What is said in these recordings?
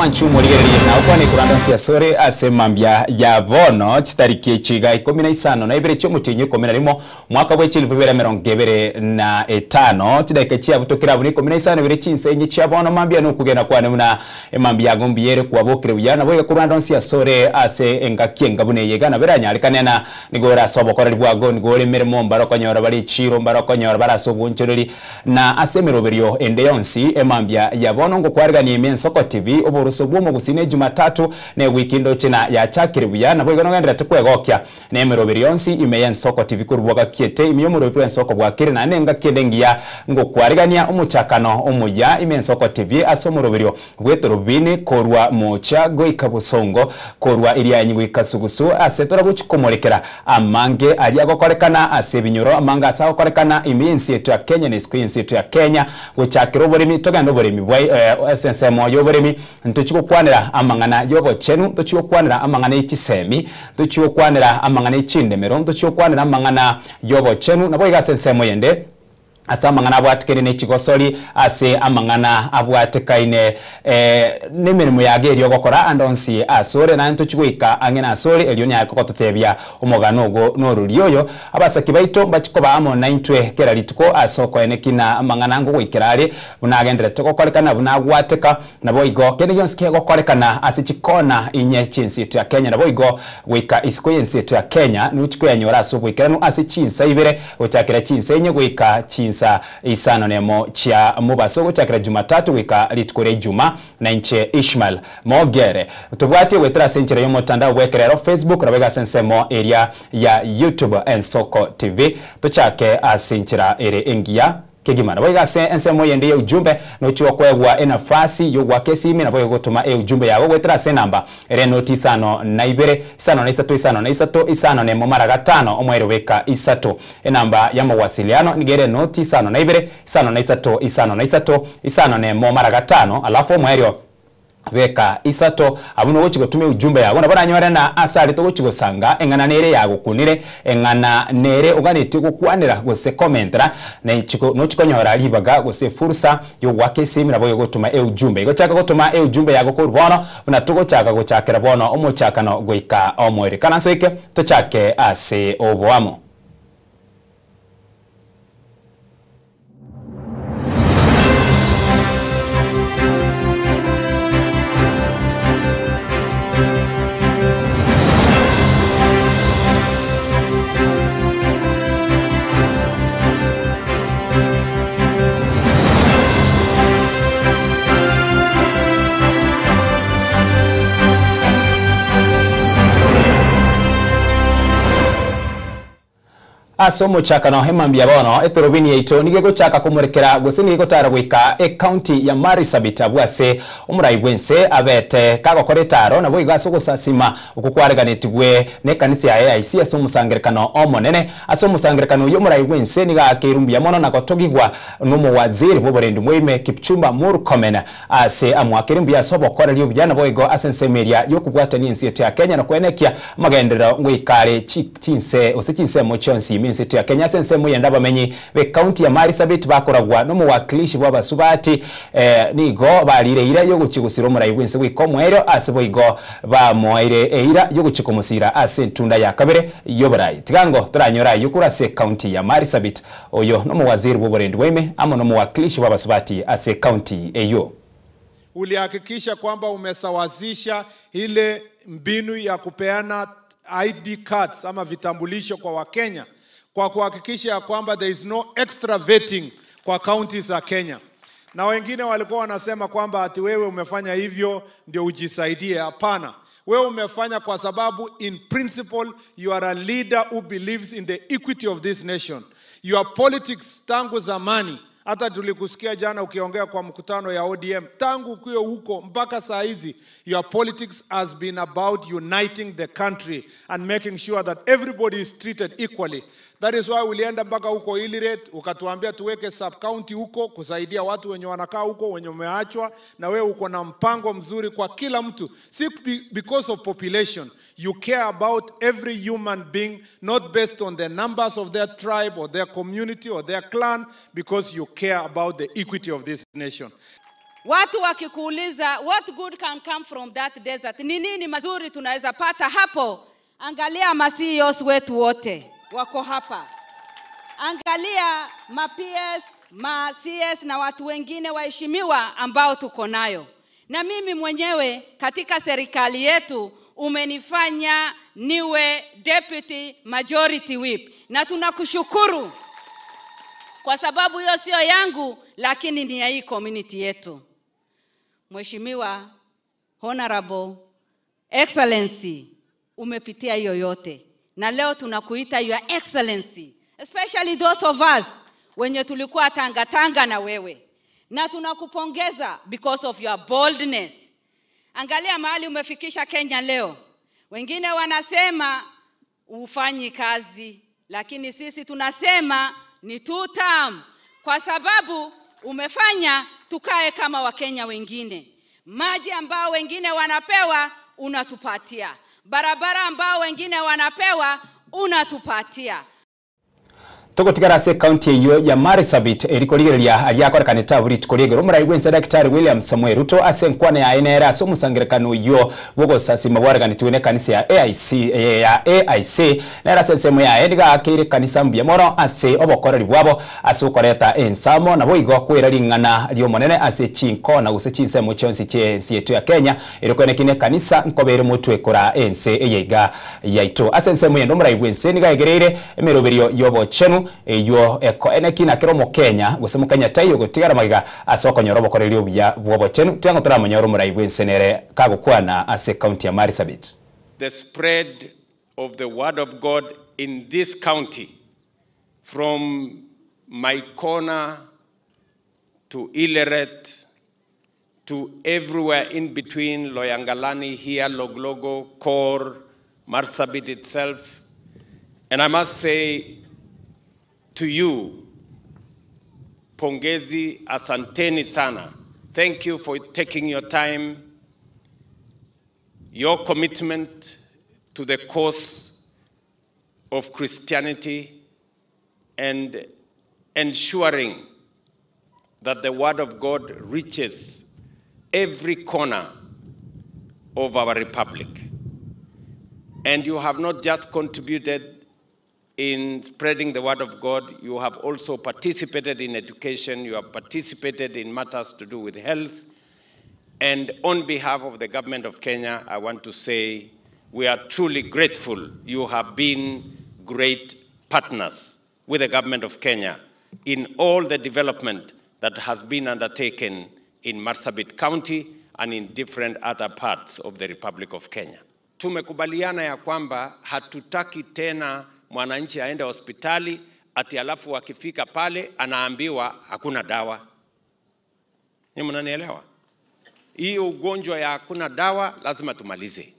wanchu muligereri na ukwane kuranda cia sore asemambia ya vono chitariki chiga 15 na ibere cyo mutinyo 11 mwaka wa 2025 chidaike chia butokira buni 15 ibere chinse enyi chia vono mambia no kugena kwane muna emambia gombiere kwa bokire uyana boye kuranda cia sore ase engakienga bune yegana beranyalikana nigora sobokora libwago nigore meremo mbarokonyora bari chiro mbarokonyora barasobunchoreri na asemeroberio ende yonsi emambia ya vono ngo kwarigani Ensoko TV oburuso bwo mu gusine Jumatatu ne weekend china ya chakire buya na bwo ngendera tukwegokya ne meroberi yonsi ime Ensoko TV kurubwaga kiete imiyo muroberi Ensoko bwakire na nenga kiendengia ngo kwarigania umuchakano umuya ime Ensoko TV asomuroberio gwetorubini korwa mocha go ikabusongo korwa iriya nyigwe kasugusu asetora guchikomolekera amange ali agokorekana asebinyoro amanga asaho korekana iminsi yetu ya Kenya ne screen yetu ya Kenya guchakiro borimi togando borimi bwai sensemo yoboremi ntuchiko kwanira amangana yogo chenu ntuchiko kwanira amangana ichisemi ntuchiko kwanira amangana ichindemero ntuchiko kwanira amangana yogo chenu nabo iga sensemo yende asa amangana abwatikene ne chigosori ase amangana abwatikaine nemirimo yage eri ogokora andonsi asore na ntuchigwika angena asore elioni yakokototebya umogano go norulioyo abasaki baito bachikoba amo naintwe kera lituko asoko enekina amangana ngo gwikirari bunagendere tokokorekana bunagwatika nabo igo kene yonske gokorekana ase chikona inye chinsi ya Kenya nabo igo gwika isikoyensi ya Kenya nuchiko yanyora so gwikiranu ase chinsa ibere ochakira chinsa enye gwika chinsa isano nemo chia mubaso guchakira Jumatatu wika litukore Juma na nche Ishmael Mogere tubwate wetera senchera yo mutandao wekerero Facebook rabega sensemo area ya YouTube Ensoko TV tuchake asenchera ere engia kegimana boiga se ensemo yende ujumbe no chiwa kwegwa enafasi yo gwakesi ime na boyo gutuma ujumbe yawo wetera se namba ere noti sano na ibere sano na isato isano na isato isano ne momara gatano omwero weka isato enamba ya mawasiliano nigere noti sano na ibere sano na isato isano na isato isano ne momara gatano alafu omwero weka isato abuno wochigo tume ujumbe yawo nabona nyore na asali to wochigo sanga engana nere yago kunire engana nere oganiti kukwanira gose commentera na ichiko no chikonyora libaga gose fursa yo wake simi nabo yo gutuma ujumbe igo chaka gutuma ujumbe yago ko bono una tugo chaka guchakira bono omochakano goika omwere kana soike to chake ase oboamo asomo chaka no hemambia bono etorobini yeito nigego chaka kumurekera gose nigo tara gwika county ya Marsabit abwase umuraibwense abete kagokore taro nabo igaso gusasima ukukwareganitwe ne kanisa ya AIC asomusangerekano omonene asomusangerekano yo muraibwense niga akirumbia mono nakotogigwa numu waziri boborendu mwime Kipchumba Murkomen ase amwakirumbia sobokora lyo byana boigo asensemeria yo kubwata ni nsi ya Kenya na kwenekia magendero ngwikare chinse osechinse mochonsi minsi ya Kenya sensemo yenda bamenyi be county ya Marsabit bakoragwa no mu wakilishi bwa basubati nigo balire ira yo guchigusira umurayibwense wikomwero asibo igo ba moire eira yo guchikomusira asentunda ya kabere yo barayi tigango turanyora yukura se county ya Marsabit oyo no mu waziri boborendi weme amo no mu wakilishi bwa basubati ase county eyo ulihakikisha kwamba umesawazisha ile mbinu ya kupeana ID cards ama vitambulisho kwa Wakenya kwa kuhakikisha ya kwamba there is no extra vetting kwa counties za Kenya. Na wengine walikuwa wanasema kwamba ati wewe umefanya hivyo ndio ujisaidie. Hapana. Wewe umefanya kwa sababu in principle you are a leader who believes in the equity of this nation. Your politics tangu zamani, hata tulikusikia jana ukiongea kwa mkutano ya ODM, tangu ukiwa huko mpaka saa hizi, your politics has been about uniting the country and making sure that everybody is treated equally. That is why ulienda mpaka huko Illiret, ukatuambia tuweke sub-county huko, kusaidia watu wenye wanakaa huko, wenye umeachwa, na wewe uko na mpango mzuri kwa kila mtu. Si because of population. You care about every human being, not based on the numbers of their tribe or their community or their clan, because you care about the equity of this nation. Watu wakikuuliza what good can come from that desert, ni nini mazuri tunaweza pata hapo? Angalia ma-CEOs wetu wote wako hapa. Angalia ma-PS, ma-CS na watu wengine waheshimiwa ambao tuko nayo. Na mimi mwenyewe katika serikali yetu umenifanya niwe Deputy Majority Whip. Na tunakushukuru kwa sababu hiyo sio yangu, lakini ni ya hii community yetu. Mheshimiwa, Honorable Excellency, umepitia hiyo yote. Na leo tunakuita Your Excellency. Especially those of us wenye tulikuwa tanga na wewe. Na tunakupongeza because of your boldness. Angalia mahali umefikisha Kenya leo. Wengine wanasema ufanyi kazi, lakini sisi tunasema ni 2 term. Kwa sababu umefanya tukae kama Wakenya wengine. Maji ambao wengine wanapewa unatupatia. Barabara ambao wengine wanapewa unatupatia. Tugotigara se county iyo ya Marsabit erikorigereria aliakorekane taburi tukorigero muraigwense Dr. William Samuel Ruto asenkwane ya enera so musangirekano iyo bogo sasi magwaragani tuene kanisa ya AIC nera sesemo ya ediga akire kanisa mbia moro ase obokoreri bwabo asukoreta ensamo na boigo kwera ringana lyo monene ase chinko na guse chinsemo chonsi chetu ya Kenya erikonekine kanisa nkobere mutwe kora ense eyega yaito asensemo yendo muraigwense nigaegereire emeroberio yobo chenu eyo eko enekina kiromo Kenya gusemu Kenya tayo gotigara magiga asoko nyorobo korelio bya bwobo chenu tyango turamo nyoro muraigwense nere kagukwana ase county ya Marsabit. The spread of the word of God in this county from my corner to Ileret to everywhere in between, Loyangalani here, Loglogo, Kor, Marsabit itself. And I must say to you, pongezi, asanteni sana. Thank you for taking your time, your commitment to the cause of Christianity and ensuring that the word of God reaches every corner of our republic. And you have not just contributed in spreading the word of God, you have also participated in education, you have participated in matters to do with health. And on behalf of the government of Kenya, I want to say we are truly grateful. You have been great partners with the government of Kenya in all the development that has been undertaken in Marsabit County and in different other parts of the Republic of Kenya. Tumekubaliana ya kwamba hatutaki tena mwananchi aende hospitali ati alafu akifika pale anaambiwa hakuna dawa. Ni mnanielewa? Hiyo ugonjwa ya hakuna dawa lazima tumalize.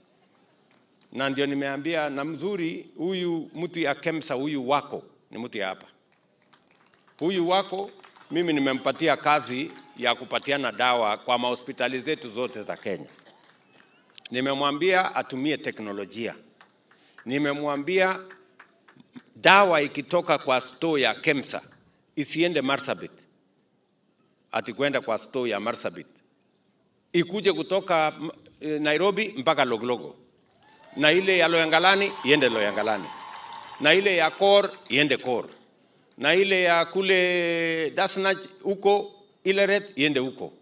Na ndio nimeambia na mzuri huyu mtu ya KEMSA huyu wako ni mtu ya hapa. Huyu wako mimi nimempatia kazi ya kupatiana dawa kwa mahospitali zetu zote za Kenya. Nimemwambia atumie teknolojia. Nimemwambia dawa ikitoka kwa store ya KEMSA isiende Marsabit. Ati kwenda kwa store ya Marsabit. Ikuje kutoka Nairobi mpaka Loglogo. Na ile ya Loyangalani iende Loyangalani. Na ile ya Kor iende Kor. Na ile ya kule Dasnach huko Ileret iende huko.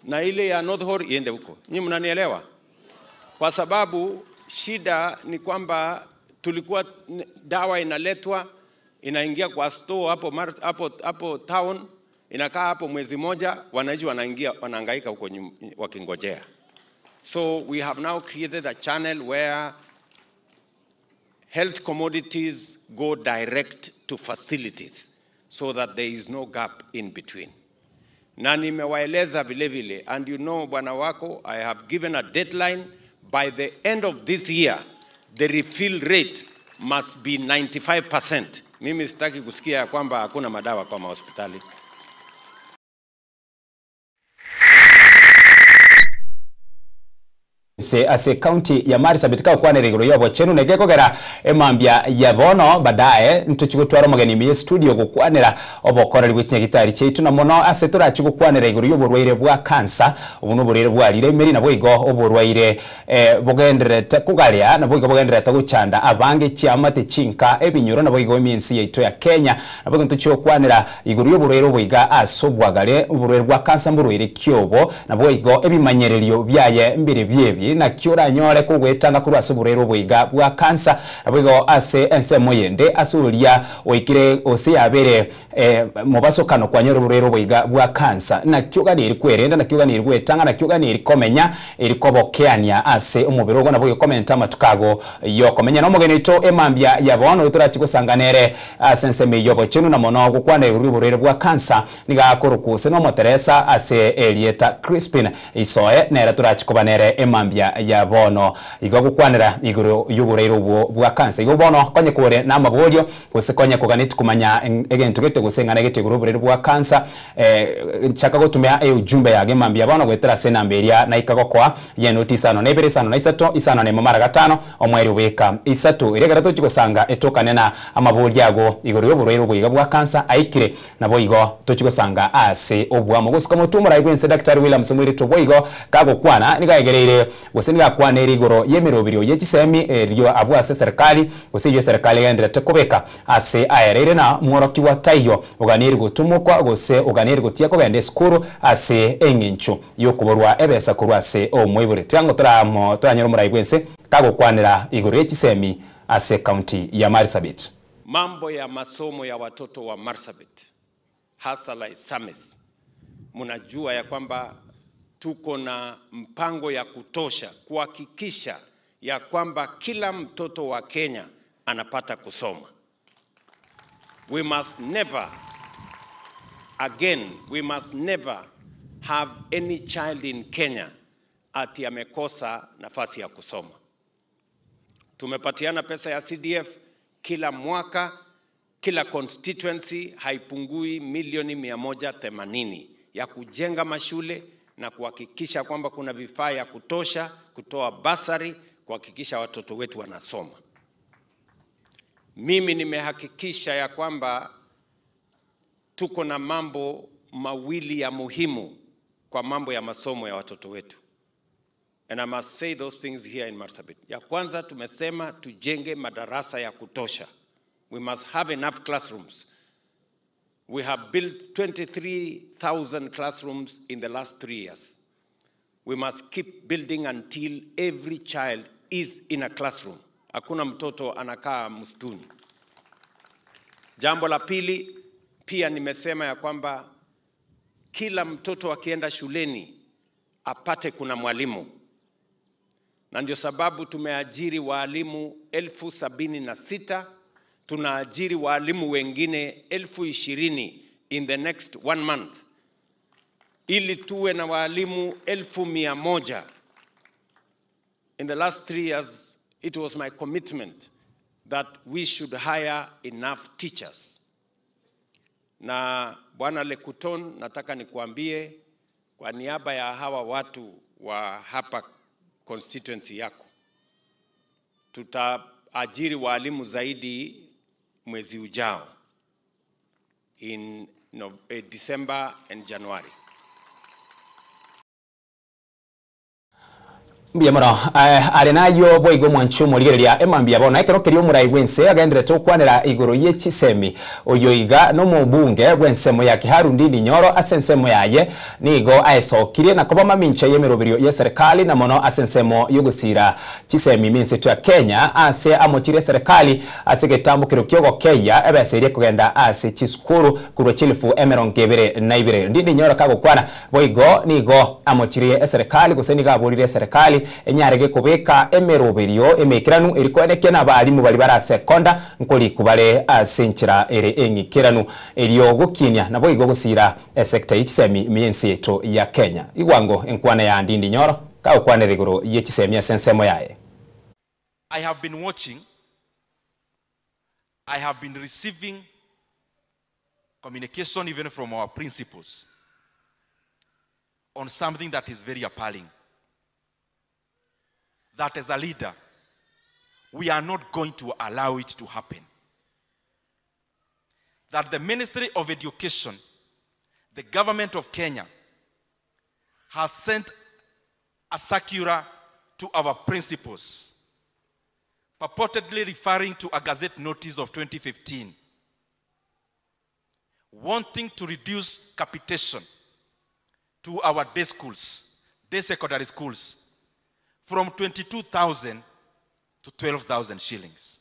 Na ile ya North Horr iende huko. Nyinyi mnanielewa? Kwa sababu shida ni kwamba tulikuwa dawa inaletwa inaingia kwa store hapo town inakaa hapo mwezi moja wananchi wanahangaika huko wakingojea. So we have now created a channel where health commodities go direct to facilities so that there is no gap in between. Na nimewaeleza vile vile, and you know bwana wako, I have given a deadline. By the end of this year, the refill rate must be 95%. Mimi sitaki kusikia kwamba hakuna madawa kwa hospitali. ase county ya Marsabit ka kwanere iguru yobo chenu nege kogera emambia ya bono badaye ntuchigutwara mugeni mi studio gukwanira obokorari gwikinya gitari cheitu na mono ase turachigukwanira iguru yoborwaire bwa cancer ubuno burire bwarire meri nabo igo oborwaire bogenderete kugalia nabo igo bogenderete guchanda abange chiamate chinka ebinyoro nabo igo eminsi yaito ya Kenya nabo ntuchigukwanira iguru yoborwaire bwiga asobwagale oborwaire bwa cancer mburwaire kyobo nabo igo ebimanyererio byaye mbire byebi na kiora nyore kugwetanga kuri asuburero bwiga bwa cancer abwigo ase ensemo yende asuria oikire ose yabere mubaso kano kwa nyoro burero bwiga bwa cancer na kyoga ni kwerenda na kyoga ni gwetanga na kyoga ni komenya erikobokeania ase umubiro gona bwo komenta matukago yo komenya no mugeni to emambia yabono turati kusanganere asenseme yobo chenu na mono gukwana burero bwa cancer niga korukuse no moteresa ase Elieta Crispin isoe nera turati kubanere emambia ya bono igo gukwanira iguru yubureiro bwa cancer igo bono konye kure na maborio gusekonye kuganiti kumanya egento gete gusengana gete iguru bureiro bwa cancer chaka gutumia ujumbe yage mambia bono gwetera sena mberia na ikagokwa ye notice ano nebere sano na isato isano ne mamara gatano omweri ubeka isato iregera to kigosanga etokane na amaborio yago iguru yubureiro bwa cancer aikire nabo igo to kigosanga ase obwa mugusuka mutumura igwense Dr. William Samuel Toboigo kagokwana nigaegereire guseniga kwaneri igoro yemirobiro yechisemi ryo abwase serikali gusije serikali yendera tekobeka ase aerere na mworoki wa tayo uganiri gutumukwa gose uganiri gutia ko gende skuru ase enginchu yokuborwa ebesa kurwase omwibure tango turanyoro muraigwense kagokwanira igoro yechisemi ase county ya Marsabit. Mambo ya masomo ya watoto wa Marsabit hasa la Samis, munajua ya kwamba tuko na mpango ya kutosha kuhakikisha ya kwamba kila mtoto wa Kenya anapata kusoma. We must never have any child in Kenya ati amekosa nafasi ya kusoma. Tumepatiana pesa ya CDF kila mwaka, kila constituency haipungui milioni 180 ya kujenga mashule na kuhakikisha kwamba kuna vifaa ya kutosha, kutoa basari, kuhakikisha watoto wetu wanasoma. Mimi nimehakikisha ya kwamba tuko na mambo mawili ya muhimu kwa mambo ya masomo ya watoto wetu. And I must say those things here in Marsabit. Ya kwanza tumesema tujenge madarasa ya kutosha. We must have enough classrooms. We have built 23,000 classrooms in the last 3 years. We must keep building until every child is in a classroom. Hakuna mtoto anakaa msituni. Jambo la pili, pia nimesema ya kwamba kila mtoto akienda shuleni apate kuna mwalimu. Na ndio sababu tumeajiri walimu 76,000, tunaajiri walimu wengine 20,000 in the next 1 month. Ili tuwe na walimu 100,000. In the last 3 years, it was my commitment that we should hire enough teachers. Na Bwana Lekuton, nataka nikuambie kwa niaba ya hawa watu wa hapa constituency yako, tutaajiri walimu zaidi mwezi ujao in December and January. Mbiyamara arenayo boigo mwanchu murigereria emambia bona ekerokerio murai gwense agendere to kwanira iguru yechisemi oyoiga no mubunge gwensemo ya Kiharu Ndindi Nyoro asensemo yaye nigo aesokirie na koba mamincha yemerobirio ya serikali na mono asensemo yogusira chisemi minsetu ya Kenya ase amochire serikali asegetambo kirukyogo Kenya ebeserie kugenda ase chiskuru kurwa chilifu emerongebere naibire Ndindi Nyoro kagokwana boigo nigo amochire serikali guseniga aburire serikali enyarege kubeka emeroberio emekiranu erikweneke na balimu bali bara sekonda nkoli kubale asenchira ere engikiranu eriyo gukinya nabo igo gusira sector y'ichisemi miensi yetu ya Kenya igwango enkwana ya Ndindi Nyoro ka ukwane rigoro y'ichisemi asensemo yae. I have been watching, I have been receiving communication even from our principals on something that is very appalling. that as a leader, we are not going to allow it to happen. That the Ministry of Education, the government of Kenya, has sent a circular to our principals, purportedly referring to a Gazette notice of 2015, wanting to reduce capitation to our day schools, day secondary schools, from 22,000 to 12,000 shillings.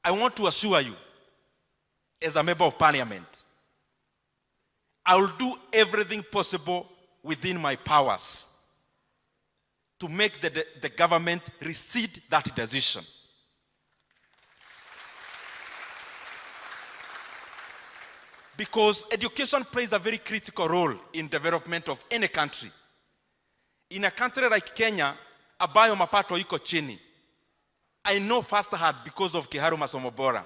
I want to assure you, as a member of parliament, I will do everything possible within my powers to make the government rescind that decision. Because education plays a very critical role in development of any country. In a country like Kenya, ambayo mapato iko chini, I know firsthand because of Kiharu Masomo Bora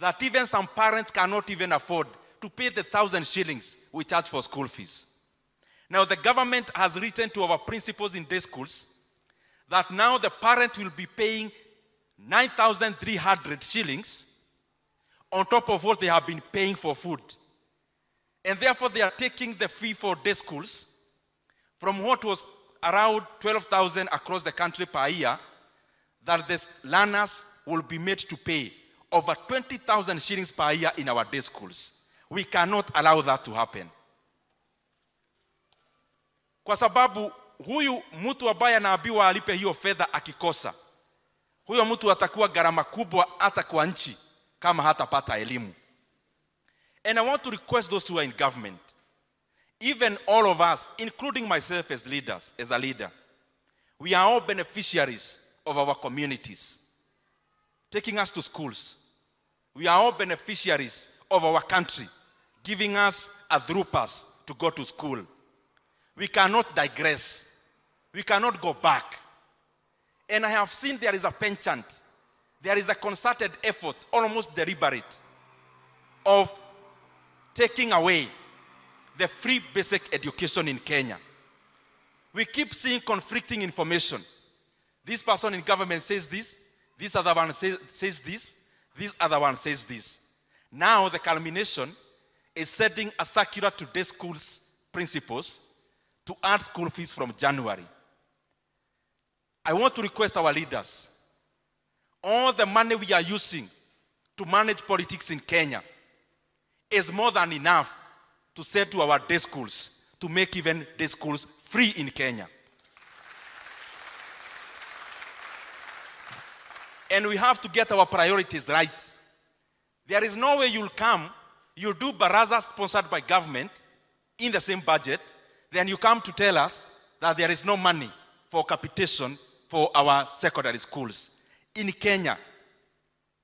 that even some parents cannot even afford to pay the 1,000 shillings we charge for school fees. Now the government has written to our principals in day schools that now the parent will be paying 9,300 shillings on top of what they have been paying for food. And therefore they are taking the fee for day schools from what was around 12,000 across the country per year, that the learners will be made to pay over 20,000 shillings per year in our day schools. We cannot allow that to happen. Kwa sababu huyu mtu ambaye anaambiwa alipe hiyo fedha akikosa, huyo mtu atakuwa gharama kubwa hata kwa nchi kama hatapata elimu. And I want to request those who are in government, even all of us, including myself as leaders, as a leader, we are all beneficiaries of our communities, taking us to schools. We are all beneficiaries of our country, giving us a through pass to go to school. We cannot digress. We cannot go back. And I have seen there is a penchant, there is a concerted effort, almost deliberate, of taking away the free basic education in Kenya. We keep seeing conflicting information. This person in government says this other one says this other one says this. Now the culmination is sending a circular to day schools principals to add school fees from January. I want to request our leaders, all the money we are using to manage politics in Kenya is more than enough to say to our day schools to make even day schools free in Kenya. And we have to get our priorities right. There is no way you'll come, you do baraza sponsored by government in the same budget, then you come to tell us that there is no money for capitation for our secondary schools. In Kenya,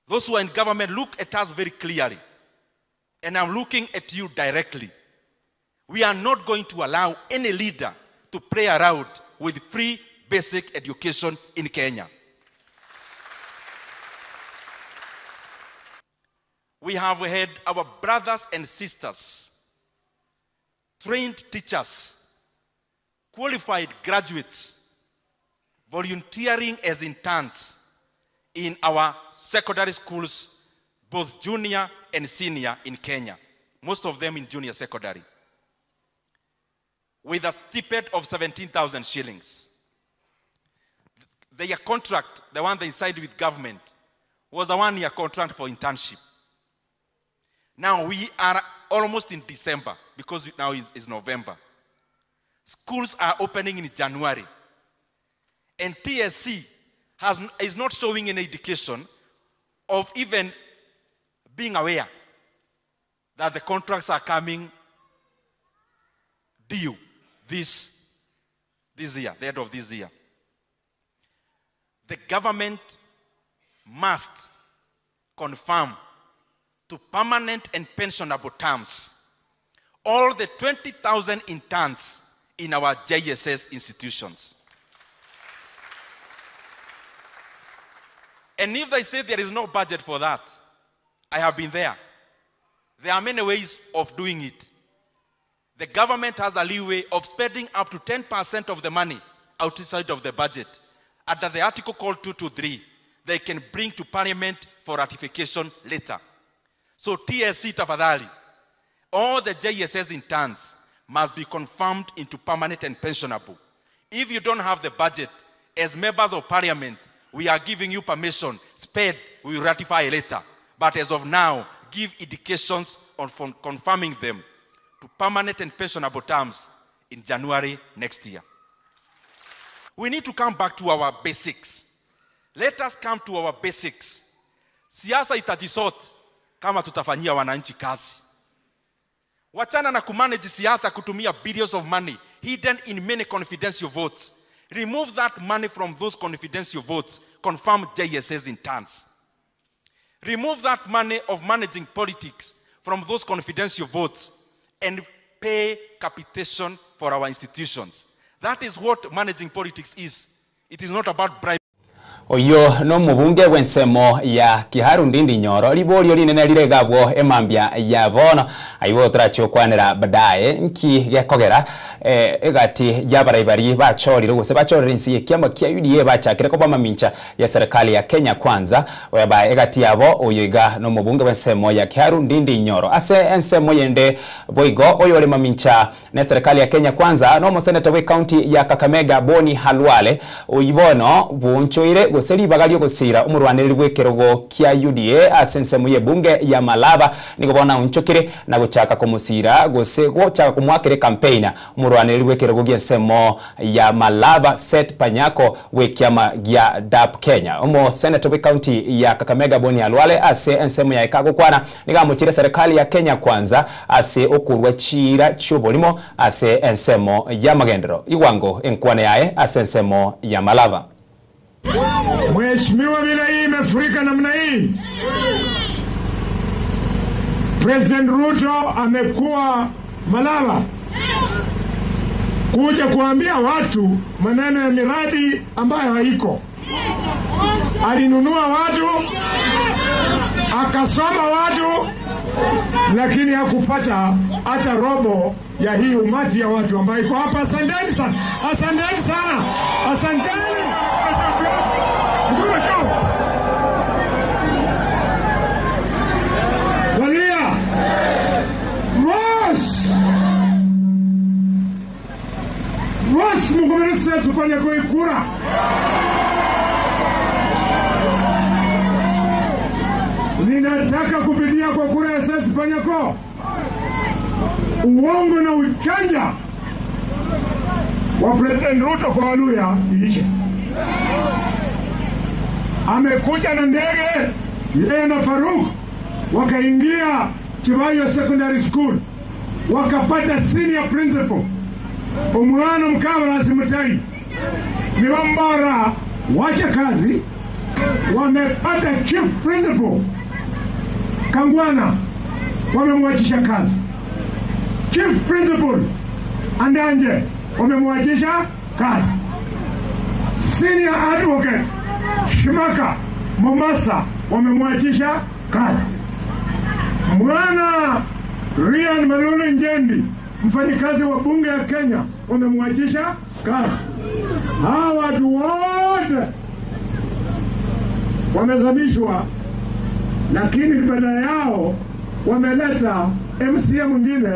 those who are in government, look at us very clearly. And I'm looking at you directly. We are not going to allow any leader to play around with free basic education in Kenya. We have had our brothers and sisters, trained teachers, qualified graduates, volunteering as interns in our secondary schools, both junior and senior in Kenya, most of them in junior secondary, with a stipend of 17,000 shillings. Their contract, the one they signed with government, was a one-year contract for internship. Now we are almost in December, because now it's November. Schools are opening in January. And TSC is not showing any indication of even being aware that the contracts are coming due this year, the end of this year. The government must confirm to permanent and pensionable terms all the 20,000 interns in our JSS institutions. And if they say there is no budget for that, I have been there. There are many ways of doing it. The government has a leeway of spending up to 10% of the money outside of the budget, under the article called 223, they can bring to Parliament for ratification later. So TSC tafadhali, all the JSS interns must be confirmed into permanent and pensionable. If you don't have the budget, as members of Parliament, we are giving you permission. SPED will ratify later. But as of now, give indications on confirming them to permanent and pensionable terms in January next year. We need to come back to our basics. Let us come to our basics. Siasa itajisort kama tutafanyia wananchi kazi. Wachana na kumanage siasa kutumia billions of money hidden in many confidential votes. Remove that money from those confidential votes. Confirm JSS interns. Remove that money of managing politics from those confidential votes and pay capitation for our institutions. That is what managing politics is. It is not about bribery. Oyo no mubunge wensemo ya Kiharu Ndindi Nyoro libolyo linene liregabwo emambya ya bono aibo tracho kwanera badaye nki gekogera egati yabarayibari bachorire gose bachorire nsi kiama kya UDA bachakire ko bamamincha ya serikali ya Kenya Kwanza weba egati yabo oyiga no mubunge wensemo ya Kiharu Ndindi Nyoro ase ensemo yende boigo oyo le mamincha na serikali ya Kenya Kwanza no moseneta we county ya Kakamega Boni Halwale oyibono bunchoire goseri bagalyo gosira umurwaniriri gwekerogo kya UDA asensemo ye bunge ya Malava nikobona unchokire na guchaka kumusira gose gochaka kumwakire campaigner umurwaniriri gwekerogo gyensemo ya Malava Seth Panyako wekyama gya DAP Kenya umo senator we county ya Kakamega Boni Halwale ase ensemo ya ikago kwana nigamuchire serikali ya Kenya Kwanza ase okurwa chira chubolimo ase ensemo ya Magendero iwango enkwane yae ase ensemo ya Malava. Mheshimiwa, bila hii imefurika namna hii. President Ruto amekuwa Malava kuja kuambia watu maneno ya miradi ambayo haiko. Alinunua watu, akasoma watu, lakini hakupata hata robo ya hii umati ya watu ambao iko hapa. Asanteni sana. Asanteni sana. Asanteni. Walia. Ross mkumeleza tufanya kwa kura. Ninataka kupitia kwa kura ya Seth Panyako uongo na uchanja wa President Ruto kwa Waluya iishe. Amekuja na ndege yeye na Faruk wakaingia Chivayo Secondary School wakapata senior principal umwana mkabala simutari niwambara wacha kazi wamepata chief principal Kangwana wamemwachisha kazi. Chief principal Andanje wamemwachisha kazi. Senior advocate Shimaka Mombasa wamemwachisha kazi. Mwana Ryan Malone Njendi mfanyikazi wa bunge ya Kenya wamemwachisha kazi. Hawa watu wote wamezamishwa, lakini badala yao wameleta MCA mwingine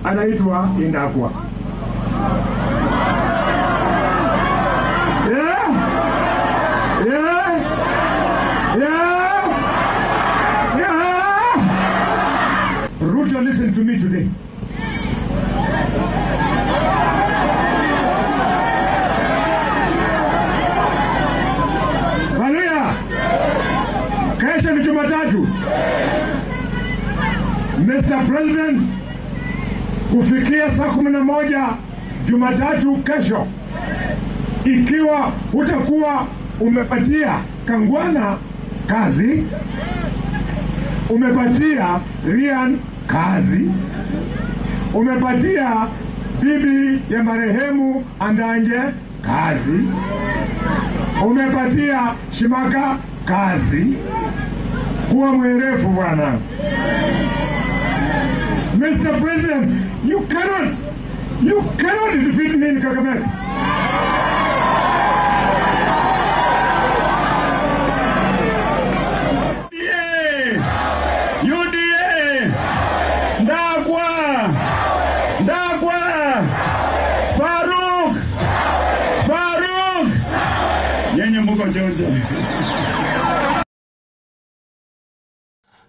anaitwa Indakwa. Ruto, listen to me today. Haleluya. Kesho ni Jumatatu. Mr. President, kufikia saa 11 Jumatatu kesho, ikiwa utakuwa umepatia Kangwana kazi, umepatia Ryan kazi, umepatia bibi ya marehemu Andanje kazi, umepatia Shimaka kazi, kuwa mwerefu bwana. Mr. President, you cannot defeat me in Kakamega.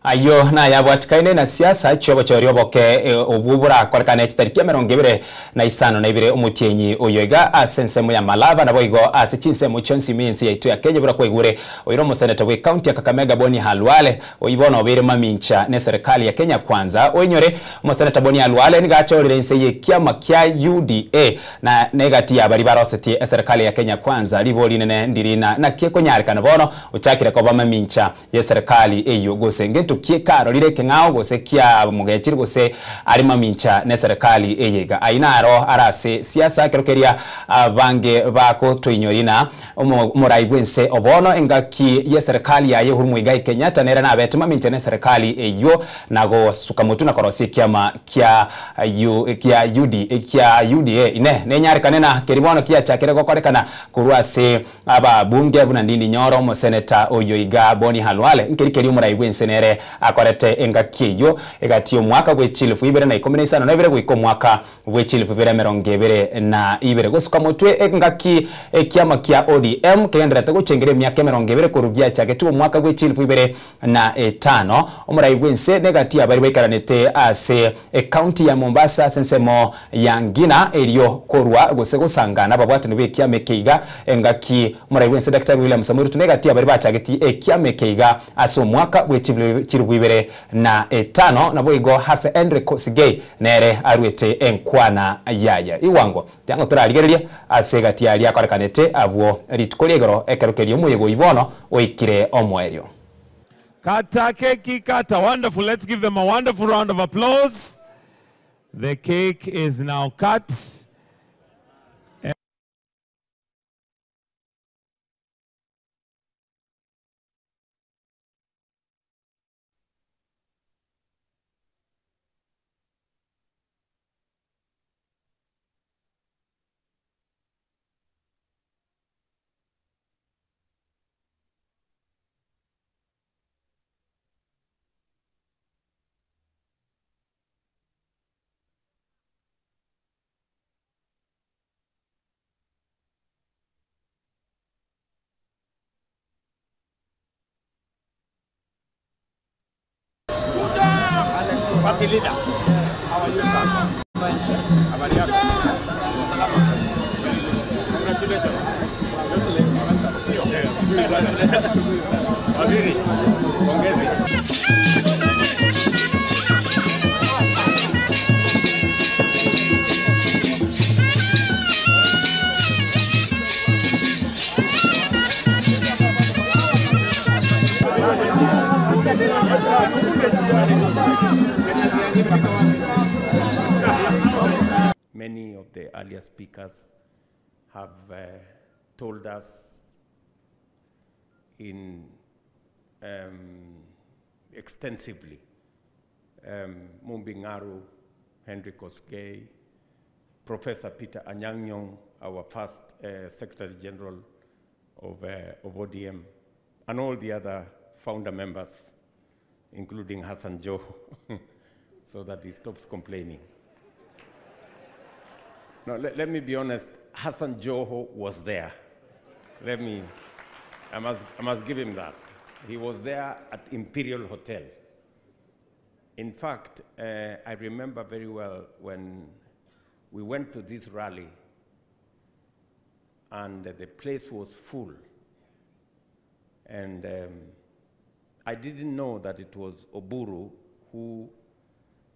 ayo na yabwatikaine na siasa chobo chorioboke obubura korkane chitariki 22 na ibire omutienyi oyoga asensemo ya Malava na boigo asichinsemo chonsi minsi ya itu ya Kenya bura kwigure oyiro museneta we county ya Kakamega Boni Halwale oyibona obere mamincha ne serikali ya Kenya Kwanza oinyore museneta Boni Halwale nigachorire inseye kiama kya UDA na negati ya bari baroseti serikali ya Kenya Kwanza liboli nene ndirina na kieko nyarikana bono uchakire ko bamamincha ya serikali eyo gose kiekaro lireke ngao gose kia mugechiri gose ari mamincha ne serikali eyega ainaro arase siasa kerokeria vange bako toinyorina muraibwense obono engaki ye serikali ya Uhuru Muigai Kenyatta nera na betuma mincha ne serikali eyo nago sukamutu na korosi kiama kia UDA ine nenyarikane na keribono kia chakere gokorekana kurwase aba bunge buna ndindi nyoro mo seneta oyoiga Boni Halwale nkerikeri muraibwense nere akorete engakiyo egatio mwaka gwe chilifu ibere na 15 na ibere gwe mwaka gwe chilifu ibere merongevere na ibere gosuka mutwe engaki kiama kia ODM kendrete gucengere myaka merongevere kurubya chake tu mwaka gwe chilifu ibere na 5 omuraibwense negatia bari bekaranete ase county ya Mombasa sensemo yangina eriyo korwa gose gusangana babwate no bekia mekeiga engaki omuraibwense Dr. William Samuel tunegatia bari bachageti kiama keiga aso mwaka gwe chilifu ibere na 5 na boigo hase Enrico Sigei nere arwete enkwana yaya iwango yango turarigereria asegati ali akorekanete abwo ritukolegoro ekerokerio muyego ibono oikire omwerio kata keki kata. Wonderful. Let's give them a wonderful round of applause. The cake is now cut. Party leader. How are you, sir? Habari yako? Salama. Congratulations. Waziri, pongezi. Many of the earlier speakers have told us in extensively. Mumbi Ngaru, Henry Kosgei, Professor Peter Anyang' Nyong'o, our first Secretary General of ODM, and all the other founder members, including Hassan Joho, so that he stops complaining. Now, let me be honest, Hassan Joho was there. I must give him that. He was there at Imperial Hotel. In fact, I remember very well when we went to this rally and the place was full. And I didn't know that it was Oburu who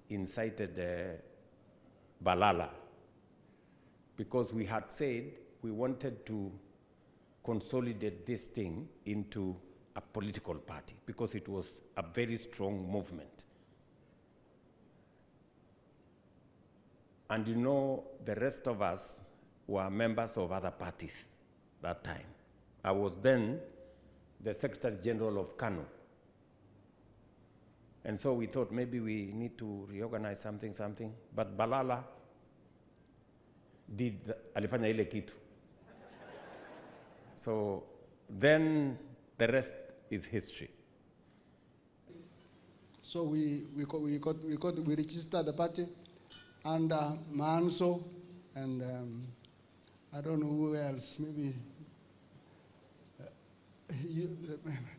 incited Balala, because we had said we wanted to consolidate this thing into a political party, because it was a very strong movement. And you know, the rest of us were members of other parties that time. I was then the Secretary General of KANU. And so we thought maybe we need to reorganize something, but Balala alifanya ile kitu. So then the rest is history. So we registered the party under Manso and I don't know who else, maybe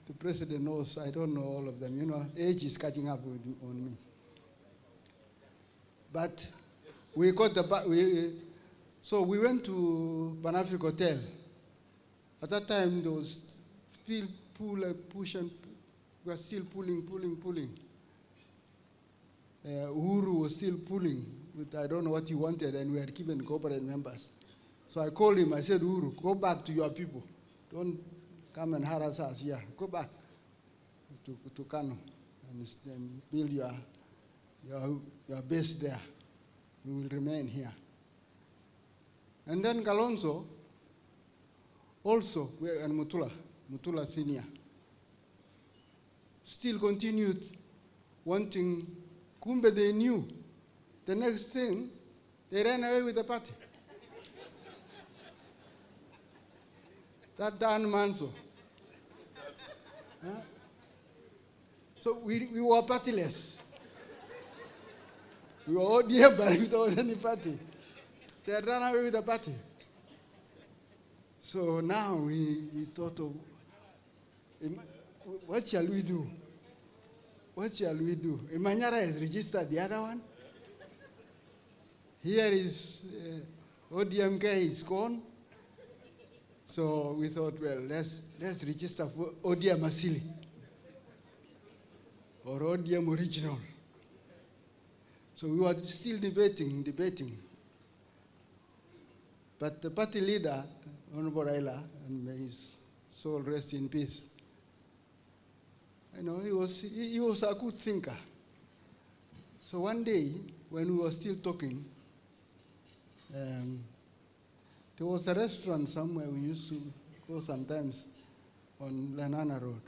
the president knows I don't know all of them. You know, age is catching up on me. But we got so we went to Banafric Hotel. At that time, there was still push and we were still pulling. Uhuru was still pulling with I don't know what he wanted, and we had given corporate members. So I called him. I said, Uhuru, go back to your people. Don't come and harass us here. Go back to Kano and build your base there. We will remain here. And then Kalonzo also, and Mutula Senior, still continued wanting, Kumbe they knew. The next thing, they ran away with the party. That Dan Manso. Huh? So we were partyless. We were all here, but without any party. They had run away with the party. So now we thought of, what shall we do? What shall we do? Imanyara has registered the other one. Here is ODMK is gone. So we thought, well, let's register for ODM Asili or ODM Original. So we were still debating. But the party leader, Honorable Raila, and may his soul rest in peace, you know, he was a good thinker. So one day, when we were still talking, there was a restaurant somewhere we used to go sometimes on Lanana Road.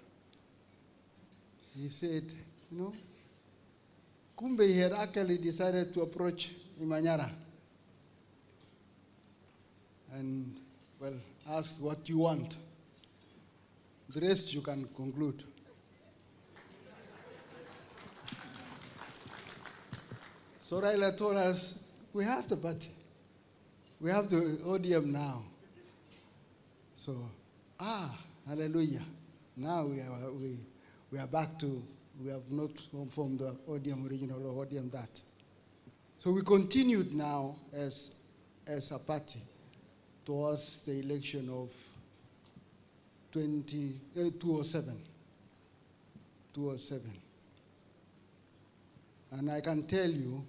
He said, you know, Kumbe he had actually decided to approach Imanyara and, well, asked what you want. The rest you can conclude. So Raila told us, we have the party. We have the ODM now. So, hallelujah. Now we are back to, we have not formed the ODM Original or ODM that. So we continued now as a party towards the election of 2007. And I can tell you,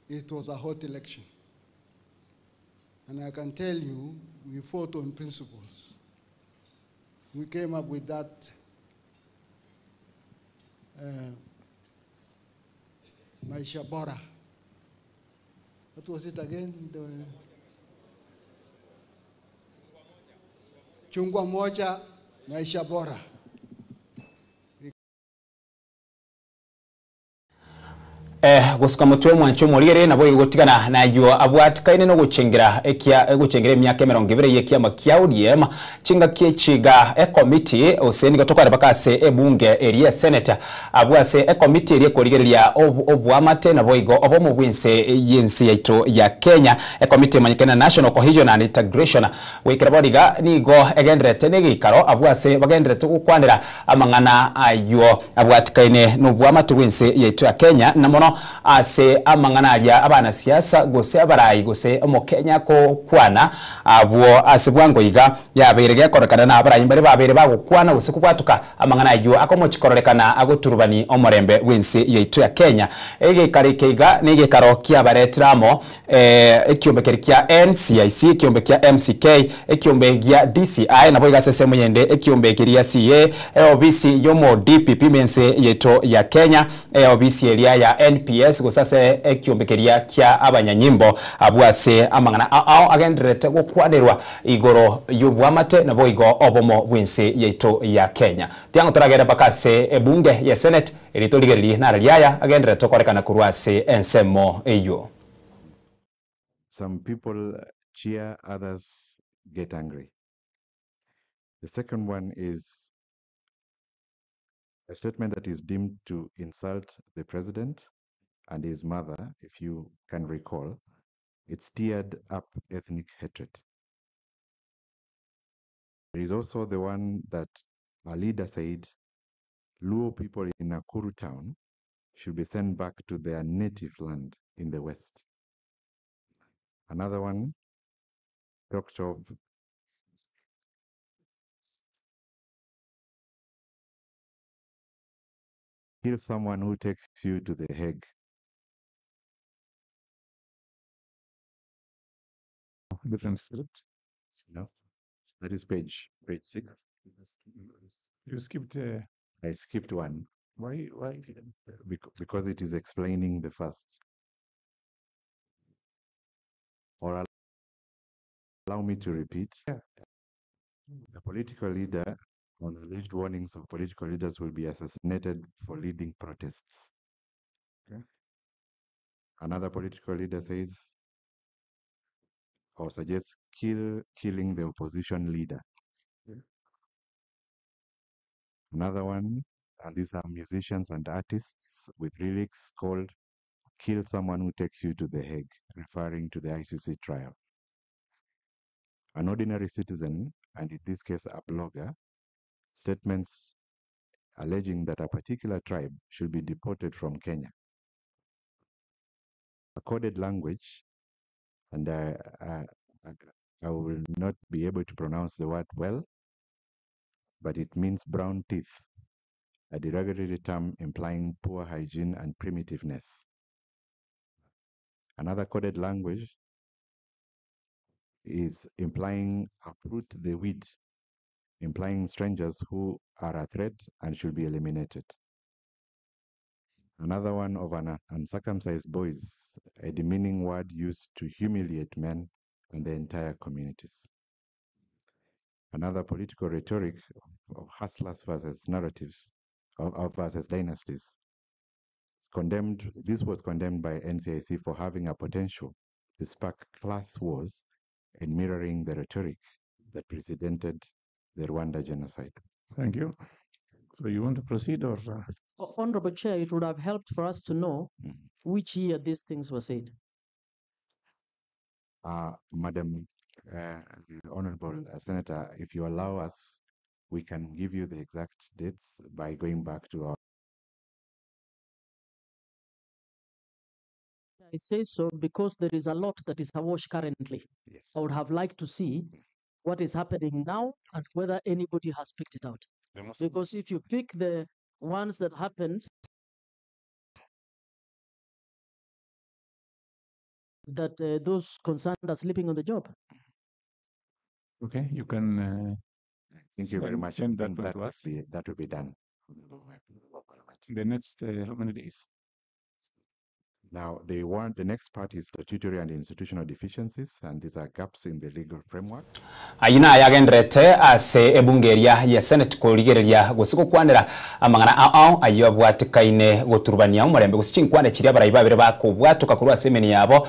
it was a hot election. And I can tell you, we fought on principles. We came up with that Maisha Bora. What was it again? Chungwa Moja, Maisha Bora. Gusuka mutwe mwancho murire nabo igotigana nayo abwatikaine no gucengera emyaka 20 yekia makia ODM chinga kiechiga committee oseni gotokara bakase ebunge area senator abwase committee eri korigereria obwamate nabo igo obomu bwinse yensi yaito ya Kenya committee manyikana national cohesion and integration wikirabodiga nigo egendrete negikaro abwase bagendrete gukwandira amangana ayo abwatikaine no bwamate bwinse yaito ya Kenya namono ase amanganaria abana siasa gose abarayi gose omo Kenya ko kwana abo ase bwango iga yaberege korekana na abarayi mbere babere bagukwana gose kubatuka amanganayo akomochikorekana agoturubani omorembe wense yaitu ya Kenya ege karikeiga nige karokia baretramo ekiombe kia NCIC ekiombe kia MCK ekiombe gia DCI nabo iga sese muyende ekiombe kiria CA OBC yomo DPP mense yeto ya Kenya OBC area ya NPS gusase ekiombekeria kia abanyanyimbo abwase amangana ao agendrete gukwaderwa igoro yubwamate nabo igo obomo bwinse yeto ya Kenya tiango turagera bakase ebunge ya Senate eritorigereri naraliaya agendrete korekana kurwase ensemo eyo. Some people cheer, others get angry. The second one is a statement that is deemed to insult the president and his mother, if you can recall. It stirred up ethnic hatred. There is also the one that a leader said Luo people in Nakuru town should be sent back to their native land in the West. Another one talked of kill someone who takes you to The Hague. Different script. No, that is page 6. You skipped. I skipped one. Why? Because it is explaining the first. Or allow me to repeat. Yeah. The political leader, on alleged warnings of political leaders, will be assassinated for leading protests. Okay. Another political leader says or suggests killing the opposition leader. Okay. Another one, and these are musicians and artists with lyrics called "Kill Someone Who Takes You to The Hague," referring to the ICC trial. An ordinary citizen, and in this case a blogger, statements alleging that a particular tribe should be deported from Kenya. A coded language, and I will not be able to pronounce the word well, but it means brown teeth, a derogatory term implying poor hygiene and primitiveness. Another coded language is implying uproot the weed, implying strangers who are a threat and should be eliminated. Another one of an uncircumcised boys, a demeaning word used to humiliate men and the entire communities. Another political rhetoric of hustlers versus narratives, of versus dynasties. This was condemned by NCIC for having a potential to spark class wars and mirroring the rhetoric that precedented the Rwanda genocide. Thank you. So you want to proceed or? Honorable Chair, it would have helped for us to know which year these things were said. Madam Honorable Senator, if you allow us, we can give you the exact dates by going back to our. I say so because there is a lot that is awash currently. Yes. I would have liked to see what is happening now and whether anybody has picked it out. Because if you pick the ones that happened, that those concerned are sleeping on the job. Okay, you can. Thank you very much. Send that one to us. That will be done. The next how many days? Now, the next part is statutory and institutional deficiencies, and these are gaps in the legal framework. Ayina yagendrete ase ebungeria ya Senate kurigereria gusikukwanira amangana ao ayo bwatikaine guturbania umurembe gusikinkwane kiri abarayi babire bakubwatuka kuri asemeni yabo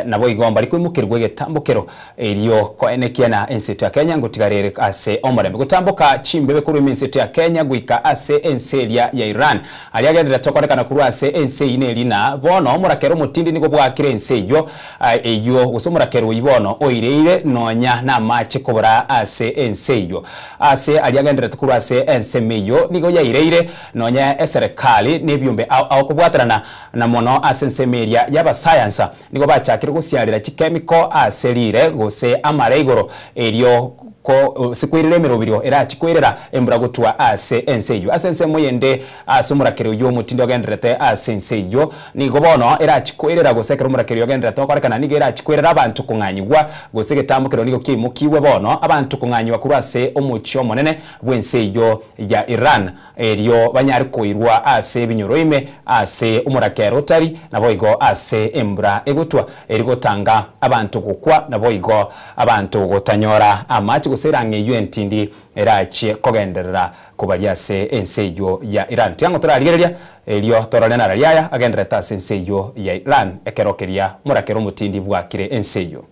nabo igomba likwimukirwe getambukero eriyo ko enekiana insiti ya Kenya ngutigarere ase umurembe gutambuka chimbebe kuri insiti ya Kenya guika ase enseria ya Iran ali yagendrete kwarekana kuri ase ense ine lina no murakero mutindi niko bwakire enseyo eyo usomurakero ibono oireire nonya na mache kobora ase enseyo ase aliagendera tukuru ase ensemeyo niko yaireire nonya eserikali nebyumbe au kubwatarana na mono ase ensemeria yaba science niko bachakire gusiarira chemical aserire gose amareigoro eriyo ko sikwirire mirobiro era chikwirira embura gutwa ase enseyo ase ensemo yende asumurakero yo mutindi ogenderete ase enseyo nigo bono era chikwirira gusekera umurakero yogenderete okorekana nige era chikwirira abantu kunganyigwa gusege tambukero nigo kimukiwe bono abantu kunganywa kuri ase omucho monene bwenseyo ya Iran eriyo banyari koirwa ase binyoroime ase umurakero tari naboigo ase embura egutwa erigotanga abantu gukwa naboigo abantu gotanyora amati guserange yuentindi erachi kogenderera kubalyase enseyo ya Iran tiango toraligereria elio torolena raliaya agendereta enseyo ya Iran ekerokeria murakero mutindi bwakire enseyo.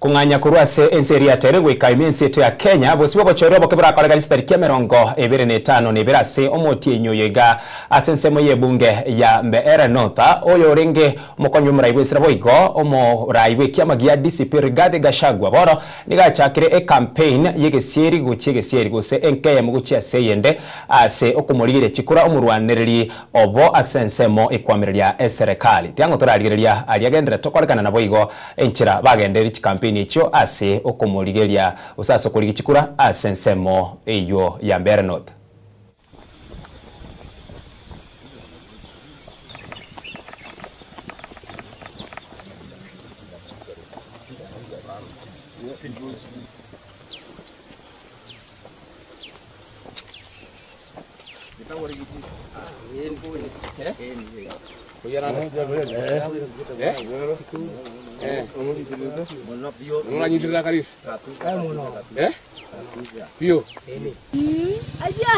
kunganya kurwase enseri ya tere gwika imensi ya Kenya bosibo bochoro bokebra kolega listariki 25 nebirase omoti enyoyega asensemo yebunge ya Mbeere North oyo renge mokonyo muraibwe sira boigo omuraibwe kiamagia DCP Rigathi Gachagua boro nigachakire e campaign yegesieri guchegesieri gose NKM guchia seyende ase okumurigire chikura omurwanereri obo asensemo ekwamireria eserekali tiango torarigereria aliagendera tokorekana na boigo enchira bagenderi campaign icho ase okumurigeria usaso kuligi chikura asensemo eyo ya Mbeere North. Pio. Aja.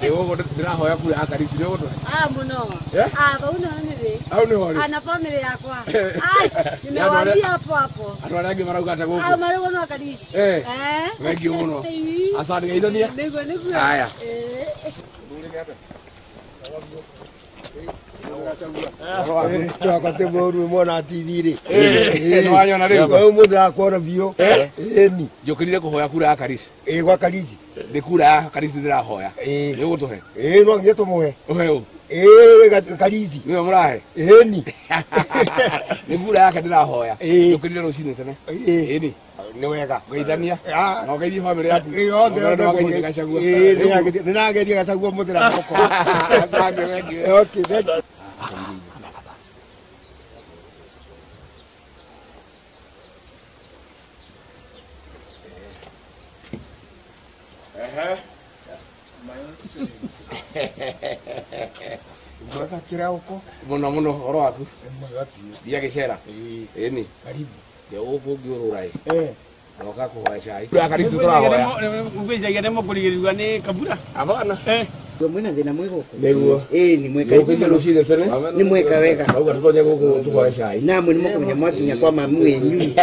Ewo bodo hoya kule akarisi leo bodo. Muno. Bauna nini? Au ni hori. Ana family yakwa. Nimewaambia hapo. Atwarage marauga atago. Marauga no akarisi. Wengi muno. Asante ngaidonia. Nego. Haya. Wakati mworu mwana TV ri. Nwanyona ri. Kwa mundu akora bio. Ni. Jokirire kuhoya kura akarisi. Gwa karisi. Ni kura akarisi ndirahoya. Ni gutuhe. No ngiye tumuhe. Uheu. Karisi. Niwe murahe. Ni. Ni kura yake ndirahoya. Jokirire rucine tene. Ni. Ni wega. Geithania. No geithi family yaku. No geithia Gachagua. Nina geithia Gachagua muthira moko. Asante wengi. Okay, thank you. Mwaka kira uko. Muno horo waku. Bia gicera. Ni. Karibu. Ya uko giururai. Noka kuhoya cai. Kura karisi turahoya. Ugwica gene kurigirwa ni kabura. Abana. Mwina thina mwiko. Neguo. Ni mweka. Rucine tene. Ni mweka wega. Auga tutoje guku tuhoya cai. Namwe ni mukumenya mwakinya kwa mamu yenyu.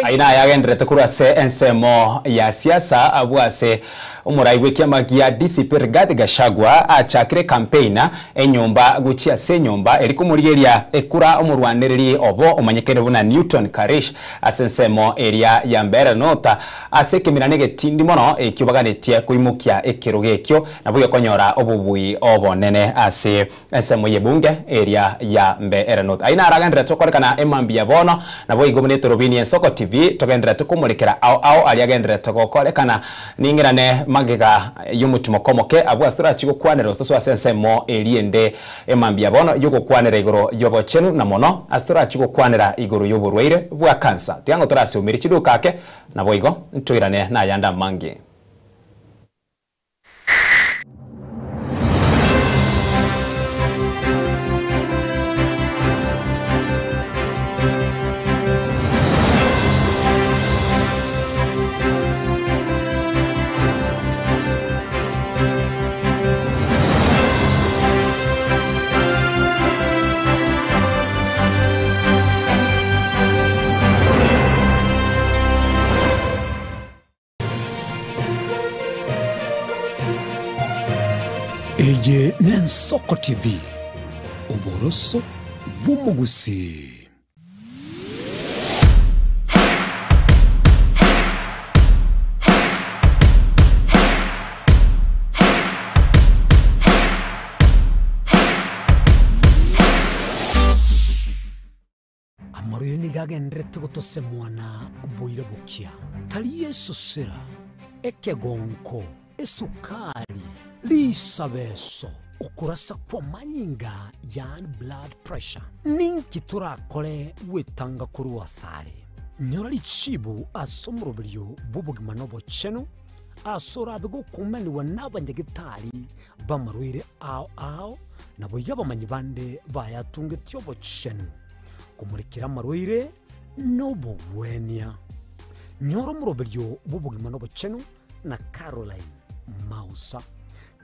Aina yagendrete kurase ensemo ya siasa abwase umuraigwe kiamagia DCP Rigathi Gachagua achakire campaign enyumba guchia se nyumba elikumurigeria ekura omurwanereri obo omanyekere buna Newton Karish asensemo area ya Mbeere North asekemirane getindi mono ekibaganitie kuimukia ekirugekyo nabuye konyora obubui obonene ase ensemo yebunge area ya Mbeere North. Aina aragendrete tokorekana emambia bono nabuye igomnete robini ensoko TV togendrete kumurikira au aliagendrete gokorekana ningirane magega yumutumo komoke abwasira chigukwanira ostaso asensemo eliende emambia bono yugukwanira igoro yobochenu na mono asira chigukwanira igoro yoburwaire bwa cancer tiango torase umiri chidukake na boigo ntwirane na yanda mangi. Eje Nensoko TV Oboroso Bumugusi. Amariri nigagendrete gutose mwana boire bukia. Tali Yesu sera ekegonko esukari lisabeso ukurasa kwa manyinga yani blood pressure ninki turakore wetanga kuri wasare Nyorali chibu asomrobilyo bubugima nobo chenu asora bego kumeni wanaba nyegitari bamarwire ao nabo yabamanyi bande bayatunge tyobo chenu kumurikira marwire nobo wenia nyoro mrobilyo bubugima nobo chenu na Caroline Mausa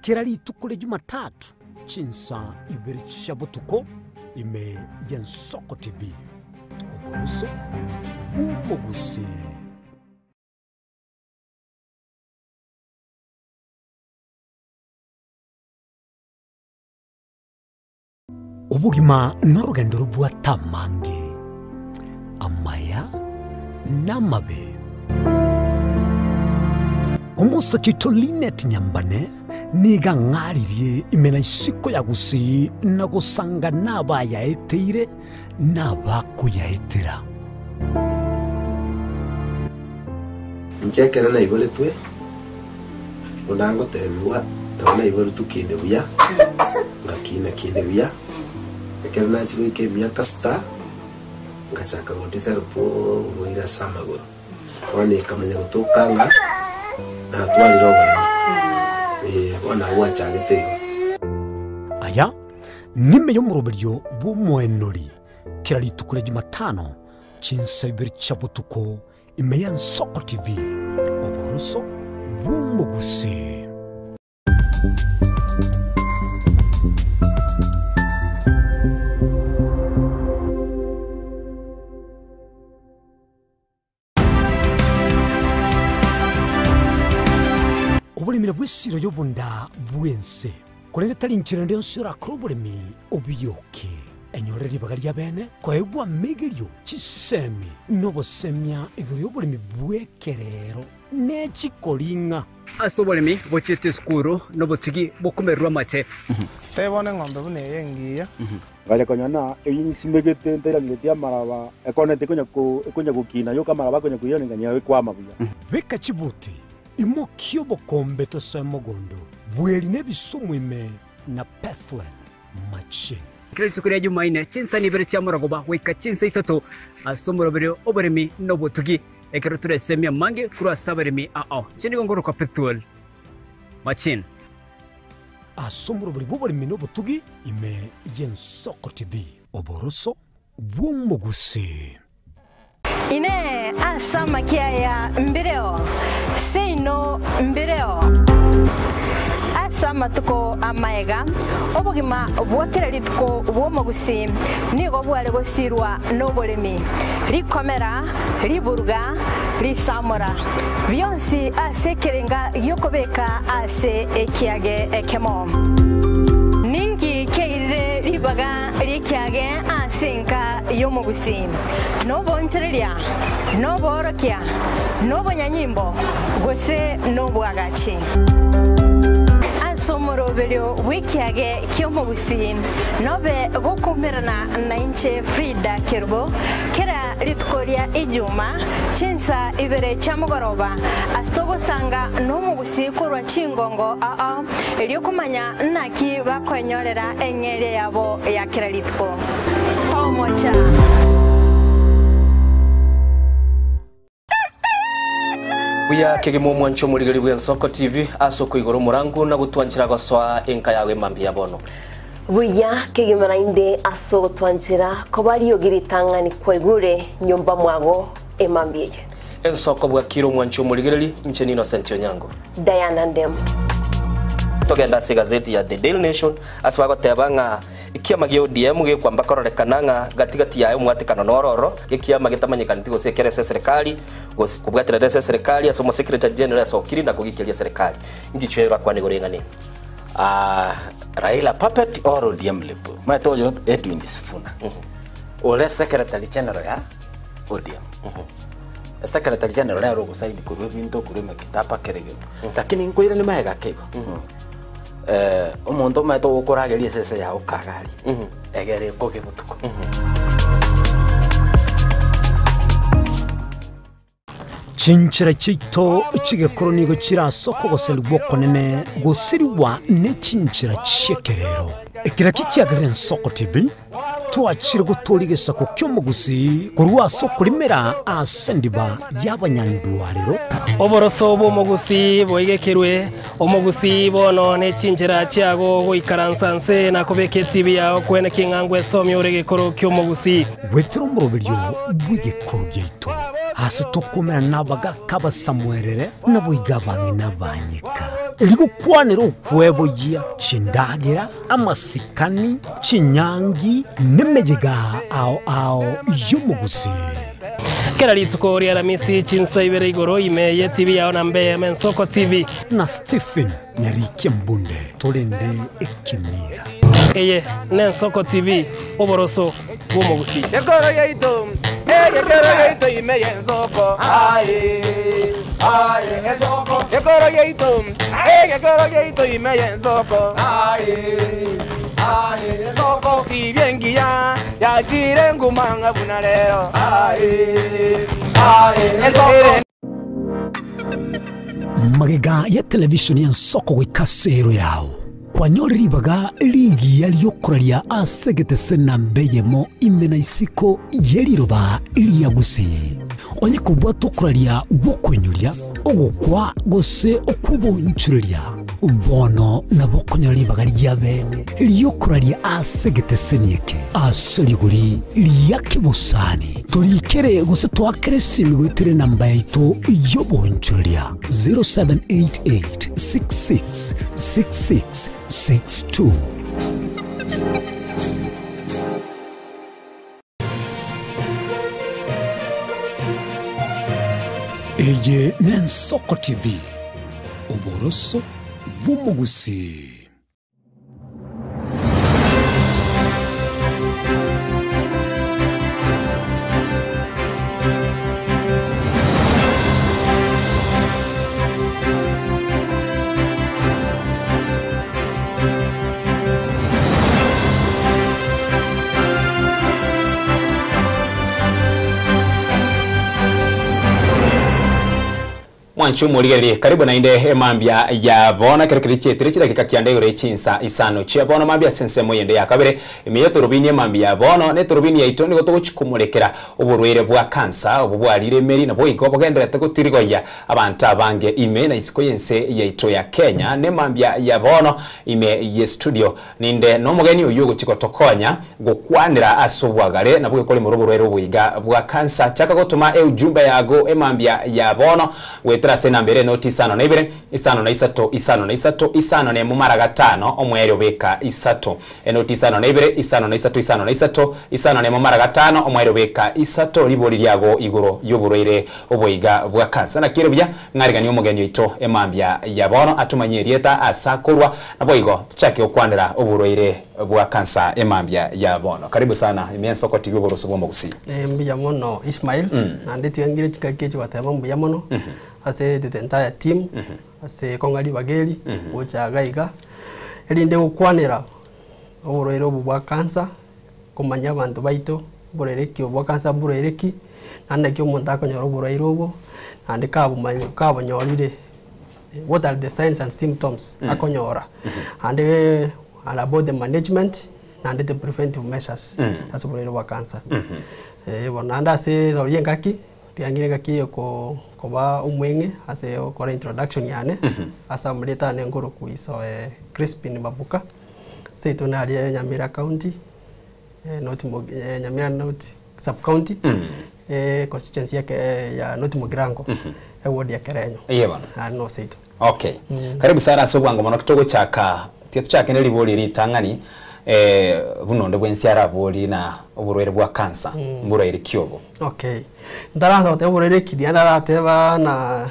kirali tukule Jumatatu chinsa ibiri chabutuko ime Yensoko TV oburuso Umugusi. Ubugima n'urugendo rw'atamange amaya n'amabe umusakito Linet Nyambane niga ngaririye imena isiko yagusi nagusanga nabayaeteire nabakuyaetera Nchekera na ibole twe unango tebiwa ndabona ibole tukinde buya ngakina kinde buya ekera na chiwe ke myaka sta ngachaka ngondifera po ngoira samagoro one kamenya gutokanga na twali roba ona wacha gitego aya nime yo murobelyo bumwenori kirali tukule Jumatano chinsabiri chabutuko ime Yensoko TV oburuso bw'umugusi. Obulimira bw'essiro y'obunda bwense kulende talinchira ndio sira krobulimi obiyoke enyole libaga lya bene kwaebwa megelyo chisemi nobosemya iguru y'obulimi bwekerero n'ekikolinga ase obulimi bochete skuru nobotigi bokumerwa mate tebone ng'ombe bune yengiya Vale konyana eyisimegete ntera ngetia maraba ekonete konya kukina yo kamara konya kuyona nganya kwama buya beka chibuti imokyo bokombe to semogondo bweli nebisumu ime na pathway machi Kile sukuri ya Jumaine chinsa nibere cha muragoba weka chinsa isato asomorobere oberemi nobotugi ekero turesemia mange kura saberemi chini gongoro kwa pathway machin asomorobere boberemi nobotugi ime Yensoko TV oboroso bw'umugusi. Ine asama kiaya mbireo seino mbireo asama tuko amaega obugima bwakirali tuko bwomugusi nigo bwale gosirwa nobolemi likomera liburuga lisamora byonsi asekerenga yokobeka ase ekiage ekemo ningi keire libaga likiage asinka yomugusi nobonchereria noborokia nobonyanyimbo gose nobwagachi asomorobelyo wikiage kyomugusi nobe gokumerana na inche Frida Kerbo kera litkoria ijuma chinsa ibere chamugoroba astogo sanga nomugusi korwa chingongo elyokumanya naki bakwenyorera engere yabo ya kera litko omocha Buya kegemo mwancho muligari bwa Yensoko TV asoko igoro murangu na gutwanchira goswa enka yawe mambi yabono Buya kegema inde aso twanchira kobali yogiritanga ni kwegure nyumba mwago emambie Yensoko bwa kiro mwancho muligari incheni Innocent Onyango Diana Ndem togenda se gazeti ya The Daily Nation asbago tebanga ikiama gyo DM ge kwamba kororekananga gatigati yayo mwatikano nororo ikiama gitamanyikana tigo sekerese serikali kubwatira serikali asomo secretary general sokiri na kugikilia serikali ngichwera kwa negorengane Raila puppet or ODM lepo matoyo Edwin Sifuna ole secretary general ya ODM secretary general ya rogo saidi kurwe binto kurwe kitapa kerege lakini nkwira ni mahega kego omuntu mato ukurageria sese ya ukagari egere koge butuko chinchira chito chigekoro nigo chirasoko goseri gwokonene gosiriwa ne chinchira chekerero ekira kikiagire Yensoko TV twachire guturi gisako ky'omugusi kurwa sokurimera asendiba y'abanyandwariro oboroso bw'omugusi bwegekirwe omugusi bono n'ekinjira kyago gwikaransanse nakobeka etibi yawe kwene king'angwa esomya oregekoro ky'omugusi gwetera omurobiryo bw'egekoro byaitu hasi tokomera n'abaga kabasamwerere n'abwiga bange n'abanyika erigukwanira okweboya kindagira amasikani kinyangi n'emegega ao y'omugusi kera litsuko ria Aramisi chinsa ibere igoro imeye TV yao na Mbeya Mensoko TV na Stephen Nyarike Mbunde tolende ekimira eye Nensoko TV oboroso bw'omugusi Yegoro yeito imeye Nsoko Nsoko Yegoro yeito imeye Nsoko Nsoko Ibiengia yakire ngumanga bunalero magega ya televisioni Nsoko gwikasero yao kwanyoliribaga ligi yaliyokuralia asegete sena mbeyemo imena isiko yeliroba liyagusi onye kubwa tokuralia bokwenyulia ogukwa gose okubonchulia bono nabokonyolibaga lyabene liyokuralia asegete senieke asoliguri liyakibusani tolikere gose twakere simigwetere namba yaito yobonchulia 0788666662 Eye Nensoko TV oboroso bw'omugusi Mwanchu muligeri karibu na inde emambia ya bona kerekeri chetire dakika kiande ure chinsa isano chia bona mambia sensemo yende ya kabere imiyo turubini emambia ya bona ne turubini ya itoni goto chikumulekera uburwere bwa kansa ububwarire meri na boyiko bogendera tegutirigoya abantu abange ime na isiko yense ya ito ya Kenya ne mambia ya bona ime ye studio ninde no mugeni uyugo chikotokonya gukwanira asubwagare na bwo kole muruburwere buyiga bwa kansa chaka gotuma ujumbe yago emambia ya bona wetera sena mbere noti isano na ibere isano na isato isano na isato isano ne mumara gatano omwere obeka isato enoti isano na ibere isano na isato isano na isato isano ne mumara gatano omwere obeka isato libori lyago igoro yoburoire oboiga bwa kansa na kirebya ngariga ni omugeni ito emambia ya bono atumanyerieta asakorwa naboigo tuchake okwanira oburoire bwa kansa emambia ya bono karibu sana Nensoko TV oboroso bw'omugusi mbiya mono Ismail anditi ngire chikakechi watema mbiya mono ase the entire team ase kongali bageli ocha gaiga elinde gukwanira oburoire bwa kansa kumanya abantu baito burereki bwa kansa burereki nande kyo umuntu akonyora oburoire obo nande kabonyorire what are the signs and symptoms akonyora and about the management and the preventive measures as oburoire bwa kansa bonanda se oriengaki tiangire gaki koba umwenge ase okora introduction yane asa mleta nengoro kuiso Crispin Mabuka seito nali Nyamira County not Nyamira not sub county constituency yake ya not Mugirango ward ya Kerenyo yebana no seito okay karibu sana asobwango mono kitogo chaka tietu chake ne liboli ritangani bunonde bwensiara boli na oburwere bwa kansa mburwere kyobo okay ndaranza oteburere kidiana ateba na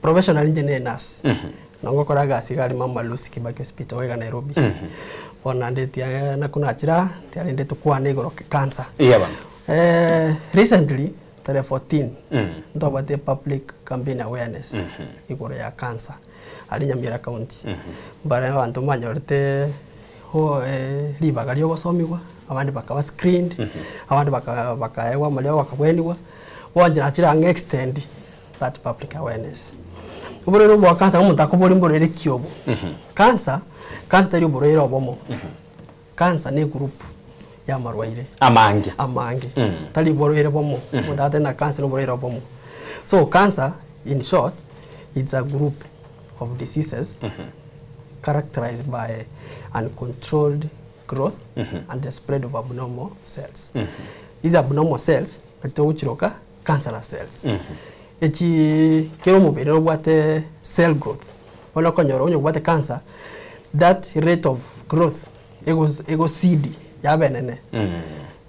professional engineer nurse nango koraga sigari mama Lucy Kibaki Hospital wega Nairobi bona ndeti na kuna achira tiari ndetu kwa negoro cancer recently tare 14 ndo bate public campaign awareness igoro ya cancer ali Nyamira County bara abantu manyorete ho libaga lyo basomibwa abandi bakaba screened abandi bakaewa mali bakabweniwa wanje nakira extend that public awareness uburero bwa kansa umuntu akobora imborere kyobo kansa tari uburero obomo kansa ne group ya marwaire amangi tali borwire bomo mudate na cancer no borwire bomo. So cancer in short it's a group of diseases characterized by uncontrolled growth and the spread of abnormal cells. These abnormal cells are cancerous cells. Echi kero mubiri no bwate cell growth. Wala konyoro onyo bwate cancer, that rate of growth ego CD ya benene.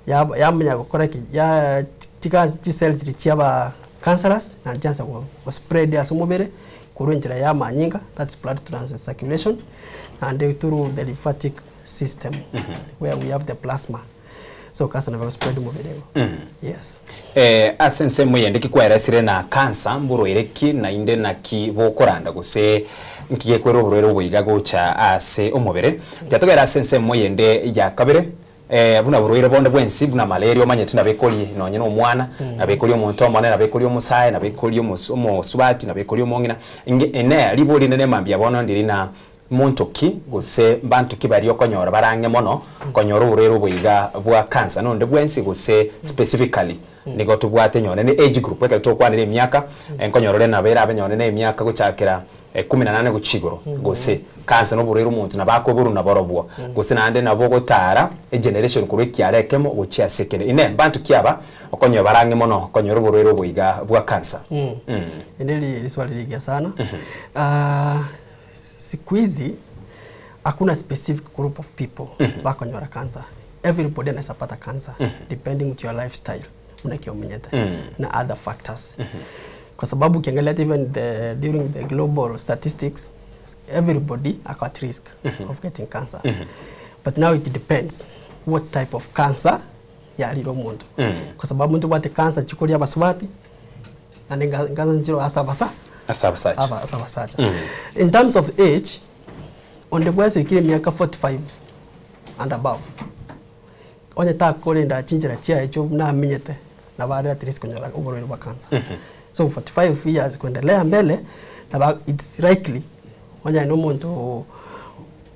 Ya menya gukora ki ya tika cells chiaba cancerous na chance of spread ya mubiri kurunjira ya manyinga, that's blood transient circulation, and through the lymphatic system where we have the plasma. So cancer never spread mubiri. Yes. Asense muyendiki kwairasire na cancer mburoireki na inde na ki bokoranda guse nkiye kwero burero bwiga gocha ase omubere tyatogera asense muyende ya kabere buna buroire bonde bwensi buna malaria omanyeti na bekoli nonye no mwana na bekoli omuntu omwana na bekoli omusaye na bekoli omusubati na bekoli omongina ene liboli nene mambya bono ndirina montoki guse bantu kibari okonyora barange mono konyora uburero bwiga bwa cancer nonde bwensi guse specifically nigo tubwate nyone ni age group eka tokwanire emyaka enkonyorore na bera abenyone ne emyaka guchakira 18 guchigoro guse cancer no burero umuntu nabako buru naborobwa guse nande nabo gotara generation kuri kyarekemo guchya sekere ine bantu kiaba okonyora barange mono konyora uburero bwiga bwa cancer eneli liswali ligia sana siku hizi hakuna specific group of people bakonyora cancer. Everybody anasapata cancer depending on your lifestyle unakiomenyete na other factors. Kwa sababu ukiangalia even during the global statistics everybody are at risk of getting cancer. But now it depends what type of cancer ya lilo muntu. Kwa sababu mtu wate cancer chikoli ya baswati na ngaza njiro asabasa. In terms of age, on the boys wikile miaka 45 and above. Onye ta kole nda chinjira chia echo na minyete na bari at risk konyora uboro wa cancer. So 45 years kuendelea mbele na it's likely onye no muntu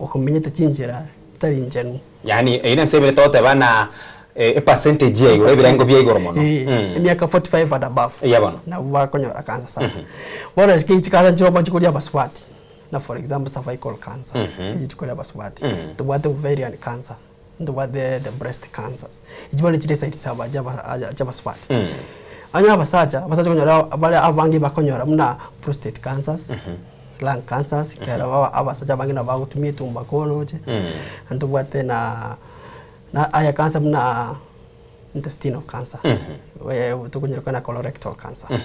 okominyete chinjira tari njenu. Yani ina sebele tote bana a percentage ye ure birango bya igoro mono miaka 45 and above yabona na bakonyora cancer sana. Bona sikikikaza njoba chikulia baswati na for example cervical cancer chikulia baswati to what ovarian cancer to what the breast cancers ijibone chile side saba jaba swati anya basaja konyora abale abangi bakonyora muna prostate cancers lung cancers kera abasaja bangi na bagutumie tumba kono je and what na aya cancer muna intestinal cancer tukonyera na colorectal cancer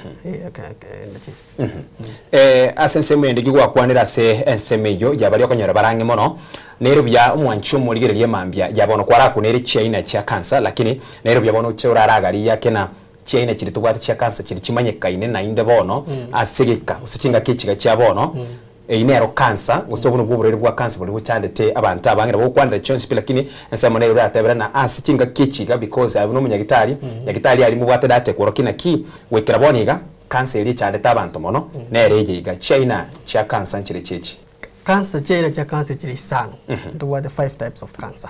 asense mwende gigwa kwanira se ensemeyo yabari okonyora barange mono nero bya omwanchu muligererie mambya yabono kwara kunere China cha cancer lakini nero byabono choraragari yake na China chiri tubwate cha cancer chiri chimanyekaine na inde bono asegeka usichinga kichiga cha bono inero cancer gusobono bw'uburere bwa cancer buli buchandete abantu abangira bo kwandira chance lakini ensema nero yatabera na asichinga kichiga because abuno munyagitari nyagitari ali mu bwate date korokina ki wekera boniga cancer iri chandete abantu mono nereje iga China cha cancer chiri chichi cancer China cha cancer chiri sana ndo the 5 types of cancer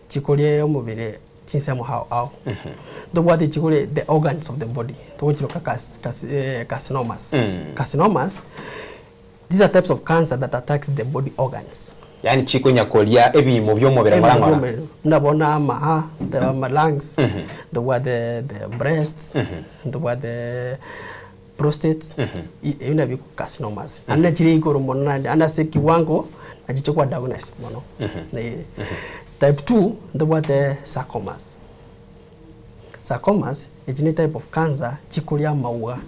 chikolie omubire chinsemo how ndo what chikolie the organs of the body to chiroka carcinomas carcinomas. These are types of cancer that attacks the body organs. Yani chiko nyakolia ebi mu byomubere marangwa. Ndabona ama the lungs, the what the breasts, the what the prostate, ina biku carcinomas. Anda chiri igoro mona anda se kiwango ajichokwa diagnosis mono. Type 2 the what the sarcomas. Sarcomas is a type of cancer chikolia maua.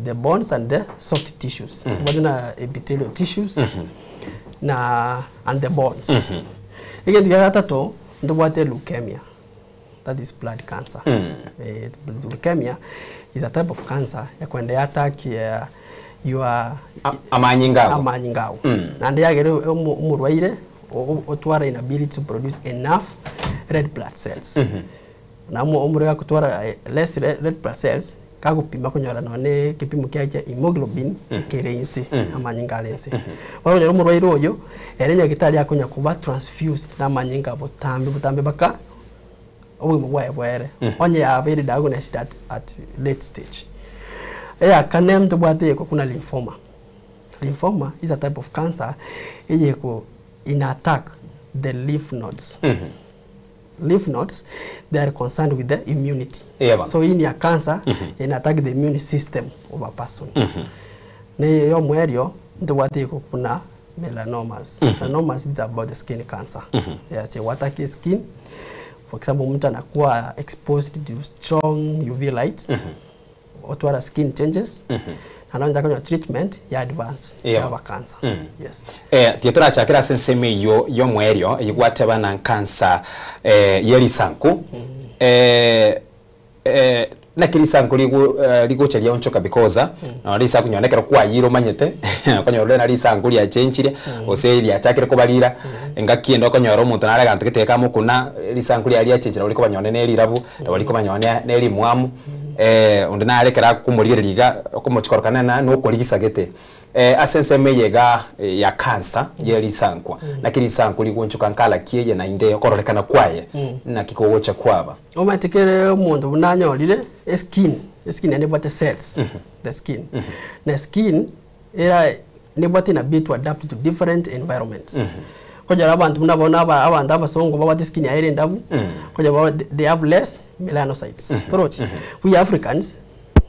The bones and the soft tissues, the epithelial tissues, and the bones. Again, the water leukemia, that is blood cancer. Leukemia is a type of cancer when they attack your amanyingao. And they are otwara inability to produce enough red blood cells. Na umurega kutwara less red blood cells. Kago pima konyora none kipimo kya hemoglobin ikirensi amanyinga lensi waro nyoro muro iroyo erenya gitali akonya kuba transfused na manyinga butambe baka obugima bwaye bwere onye abere diagnosed at late stage kanem to bwate ko kuna lymphoma. Lymphoma is a type of cancer in attack the lymph nodes. Lymph nodes, they are concerned with the immunity. So in your cancer, in attack the immune system of a person. Ne yo mwerio ndo wate kuna melanomas. Melanomas is about the skin cancer. Yes, water skin. For example, mtu anakuwa exposed to strong UV light. Otwara skin changes. Anaanza kwenye treatment ya advance ya cancer. Yes. Tietora chakira senseme yo mwerio yigwate bana cancer yeri sanku. Na kiri sanku ligo chelia onchoka because na lisa kunyonekera kwa yiro manyete konyoro na lisa nguli ya chenchire ose ya chakira ko balira ngakiendo konyoro muntu na rega ntikeka mukuna lisa nguli ya chenchira uliko banyone ne lirabu waliko banyone ne limwamu undi na rekera kumuliriga kumuchikorokana na no kuligisagete asenseme yega ya cancer yeri sankwa na kiri sanku ligonchuka nkala kiye na inde korolekana kwaye na kikowocha kwaba omatekere umuntu bunanyolire skin ene bate cells the skin na skin era ne bate na bit to adapt to different environments koja abantu munabona abantu abasongo babate skin ya ere ndabu koja they have less melanocytes approach we Africans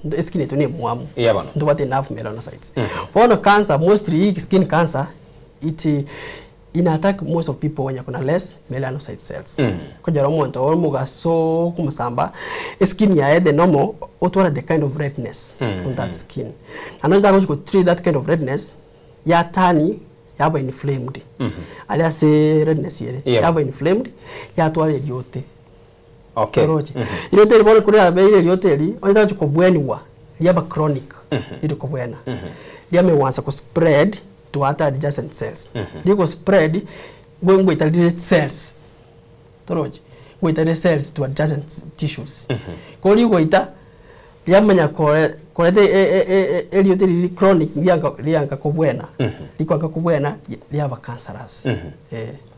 the skin yetu ni mwamu ndo bate enough melanocytes for cancer mostly skin cancer it attack most of people when you kuna less melanocyte cells koja romonto omuga so kumusamba skin ya the normal otwara the kind of redness on that skin another way to treat that kind of redness ya tani yaba inflamed alias redness yere yaba inflamed ya twale yote ile tele bora kule abeile yote li onita chukobwenwa yaba chronic ile kobwena yame wansa ko spread to other adjacent cells. Liko spread going to cells. Toroji. Going to cells to adjacent tissues. Ko liko ita yamanya ko eliote chronic lianga kobwena. Liko akakobwena liaba cancerous.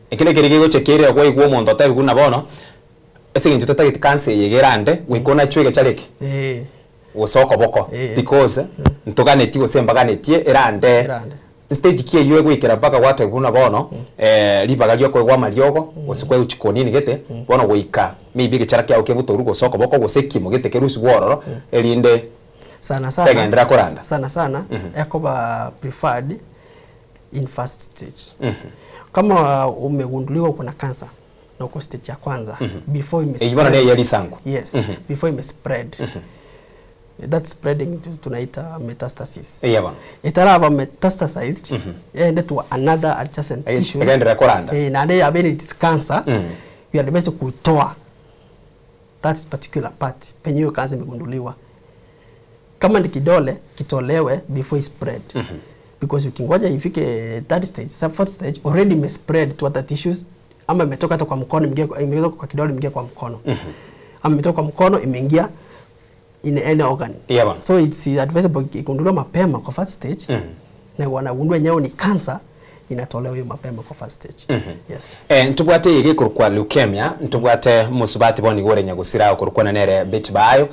Ekile kirigego chekere kwa iguo mondo tabi kuna bono. Ese nje tata cancer yegerande wikona chwege chaleki. Usoko boko because ntogane tigo sembaganettie erande. Stage kie yue gwikira paka wate kuna bono libaga lyo kwa mariogo usikwe uchikonini gete bono gwika maybe gichara kya ukebuto rugo soko boko goseki mugete kerusi wororo elinde sana tegendera koranda sana yakoba preferred in first stage kama umegunduliwa kuna cancer na uko stage ya kwanza before ime ibona ne yeli sangu yes before ime spread that spreading tunaita metastasis. Itaraba metastasized and to another adjacent tissue. Na ndio abeni it cancer. You are best kutoa that particular part penye hiyo kansa imegunduliwa. Kama ni kidole kitolewe before it spread. Because ukingoja ifike third stage, fourth stage already may spread to other tissues ama imetoka hata kwa mkono imeingia kwa kidole imeingia kwa mkono. Ama imetoka kwa mkono imeingia in any organ. So it's advisable ikunduliwa mapema kwa first stage na wanagundua yenyewe ni cancer inatolewa hiyo mapema kwa first stage. Yes. Ntubwate yige kurukwa leukemia, ntubwate musubati boni gore nyagusira kurukwa na nere bitch bayo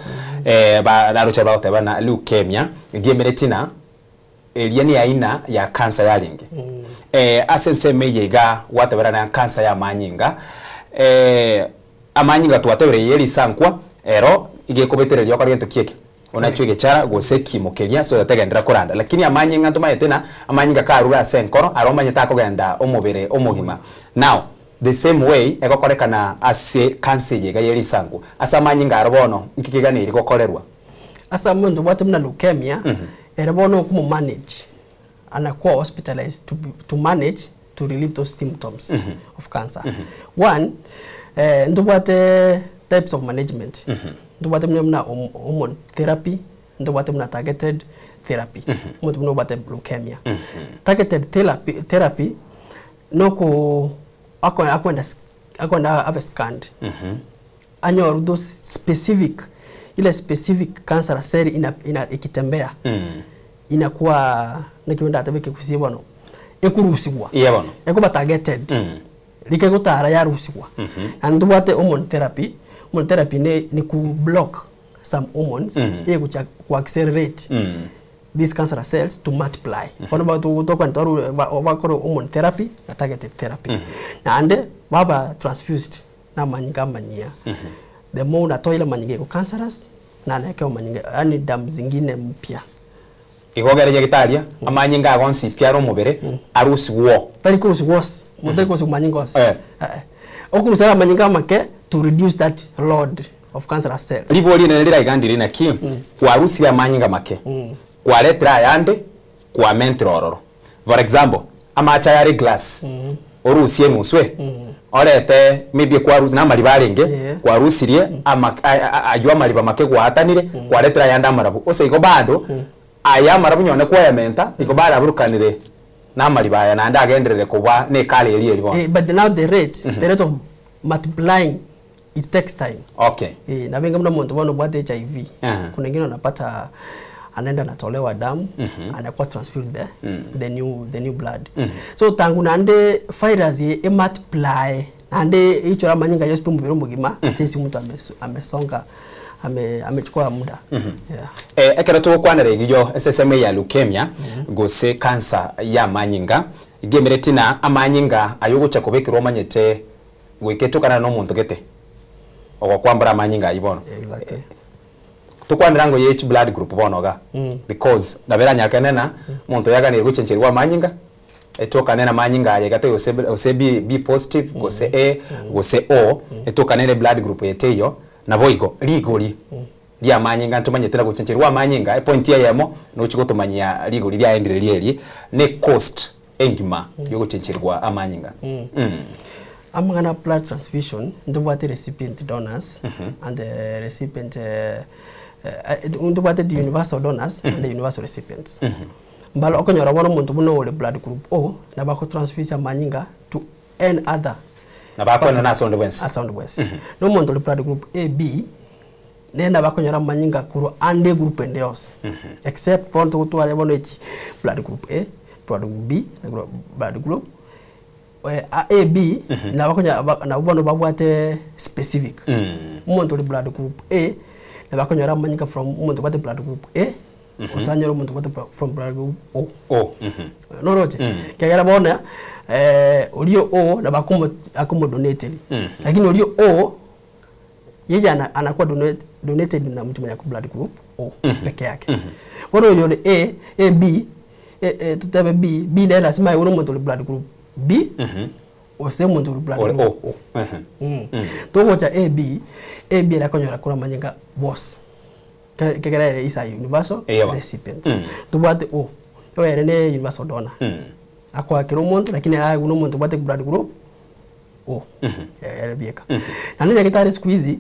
ba narucha ba uteba na leukemia gemeretina eliani aina ya cancer ya lingi. Asense meyega watebera na cancer ya manyinga. Amanyinga tuwatebere yeli sankwa ero ige kobetere lyo kariento kieke onachwege chara goseki mokelia so yategendera kuranda lakini amanyinga ntuma tena amanyinga karura senkoro aromanya takogenda omubere omugima now the same way egokorekana ase cancer yega yeri sangu asa amanyinga arobono nkikigana iri gokorerwa asa mundu bwate mna leukemia erobono kumu manage anakuwa hospitalized to manage to relieve those symptoms of cancer one ndubwate types of management ndubate mna hormone therapy ndubate mna targeted therapy ndubate leukemia targeted therapy noko akwenda have scanned anyoru those specific ile specific cancer cell ina ikitembea inakuwa nikiwenda atabeke kusibano ekurusigwa ekuba targeted likegutara yarusigwa and ndubate hormone therapy hormone therapy ni ku block some hormones ye ku accelerate these cancer cells to multiply. What about to hormone therapy na targeted therapy. Na ande baba transfused na manyinga manyia. The more unatoa ile manyinga iko cancerous na anaweka manyinga yani damu zingine mpya. Igogere gitaria amanyinga agonsi piaro mubere arusi wo. Tari kurusi wos. Mudai kurusi manyinga wos. Okurusara manyinga make to reduce that load of cancerous cells. Liboli ne ndira igandiri na ki kwa arusi ya manyinga make. Kwa letra yande kwa mentrororo. For example, amacha yari glass. Orusi emuswe. Orete maybe kwa arusi na mali barenge kwa arusi rie aywa mali bamake kwa hatanire kwa letra yanda marabu. Ose iko bado aya marabu nyone kwa yamenta iko bado aburukanire na mali baya na ndagenderere kuba ne kale eri bo. But now the rate of multiplying it takes time. Okay. Na benga mna mtu bwana bwa HIV. Kuna wengine wanapata anaenda natolewa damu anakuwa transfused the new blood. So tangu nande virus ye multiply ande hicho la manyinga yote mubiro mugima tesi mtu amesonga amechukua muda. Ekero to kwana regiyo SSMA ya leukemia gose cancer ya manyinga igemeretina amanyinga ayogocha kubekirwa manyete gwiketokana no muntu gete ogwa kwambara amanyinga ibono. Exactly. Tukwanira ngo ye blood group bonoga because nabera nyakanena muntu yaganire gucencerwa amanyinga etokanena manyinga yegate ose B positive gose A gose O etokanene blood group yeteyo nabo igo ligoli lya manyinga ntumanyetera gucencerwa amanyinga point ya yemo no chiko tumanyia ligoli lya endire lieri ne cost engima yo gucencerwa amanyinga. Amangana blood transfusion ndobate recipient donors and the recipient ndobate the universal donors and the universal recipients. Mbalo okonyora bono muntu buno ole blood group O na bako transfuse amanyinga to any other na bako na sound west. No muntu ole blood group AB nenda bakonyora amanyinga kuro ande group endeos except ponto kutwale bono echi blood group A, blood group B, blood group AB na bakonya na ubono babwate specific. Umuntu oli blood group A na bakonyora amanyinga from umuntu bate blood group A osanyoro umuntu bate from blood group O. No rote. Kagera bona olio O na bakomo donated. Lakini olio O yeye anakuwa donated na mtu mwenye blood group O peke yake. Bora olio A B tutabe B na lazima yule mtu oli blood group B ose muntu blood group O. To cha AB la konyora kula manyinga boss kegera isa universal recipient to bate O yo ere universal donor akwa kero muntu lakini uno muntu bate blood group O ere bieka nani yakitari squeeze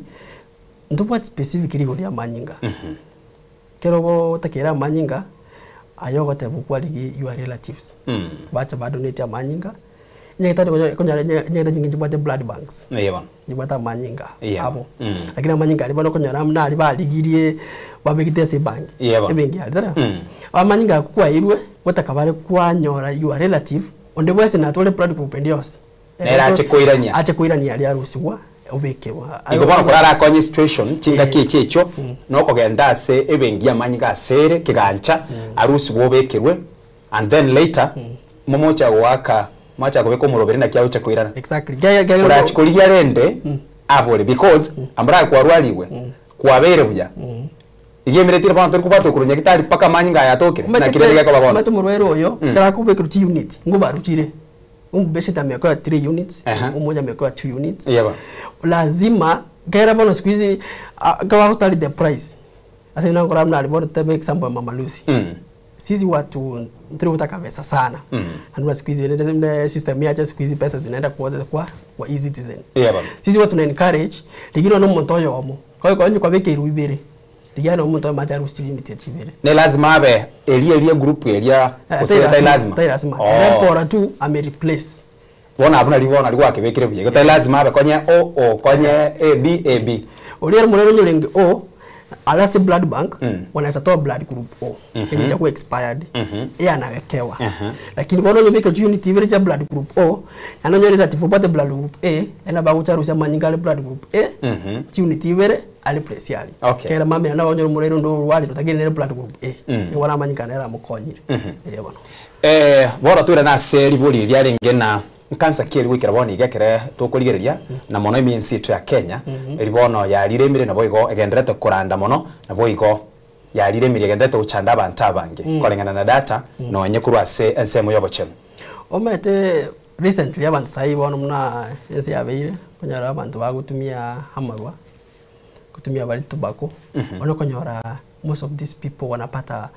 ndo bate specific ligo ya manyinga kero go takira manyinga ayogo te bukwa ligi your relatives bacha bado neti amanyinga nyekata nyekata nyingi bate blood banks nyibata amanyinga abo lakini amanyinga ali bano konyara mna ali baligirie babigite se bank ebengi ali dara amanyinga kwa irwe watakabare kwa nyora your relative onde bwese na tole blood group endios era ache koirania ali arusiwa obekewa igobona kurara konye situation chinga kichecho noko genda se ebengi amanyinga sere kigancha arusi bobekerwe and then later momocha waka macha kubeko murobere na kyao chakoirana exactly kura chikoligia rende abole because ambra kwa rwaliwe kwa bere buya igemeretira bantu kubato kurunya kitari paka manyinga yatokire na kirega kwa babona mato murwero oyo kara kubeka unit ngoba rutire bese tamekwa 3 units umoja amekwa 2 units lazima gaira bono squeeze gawa hotali the price asa inangora mna alibora tebe example mama Lucy sisi watu ndio utakavesa sana anua squeeze ile system ya squeeze pesa zinaenda kwa easy citizen sisi watu na encourage ligino no montoyo omo kwa nje kwa beke irubere ligano montoyo mataru student chibere ne lazima abe elia group elia oseta lazima repora tu ame replace wona abuna libona ligwa kebekire buye gota lazima abe konye o konye AB olier murero nyolenge o Alasi blood bank wanaweza toa blood group O yenye itakuwa expired. Yeye anawekewa. Lakini kwa nini biko unit vile cha blood group O ananyo relative upate blood group A ena ba kucharusa manyingale blood group A unit vile ali place yali. Kera mami anabanyo murero ndo wali tutagire blood group A. Ni wana manyingana era mukonyire. Bano. Bora twira na seli boli ria ringena kansa kiri gwikira boni igekere tukurigereria na mono iminsi tu ya Kenya ribono ya riremire na boigo egenderete kuranda mono na boigo ya riremire egenderete uchanda abantu abange kolengana na data no nyekuru ase ensemo yobocheno omete recently abantu sai bono muna ensi yabeire konyara abantu bagutumia hamarwa kutumia bali tobacco ono konyora most of these people wanapata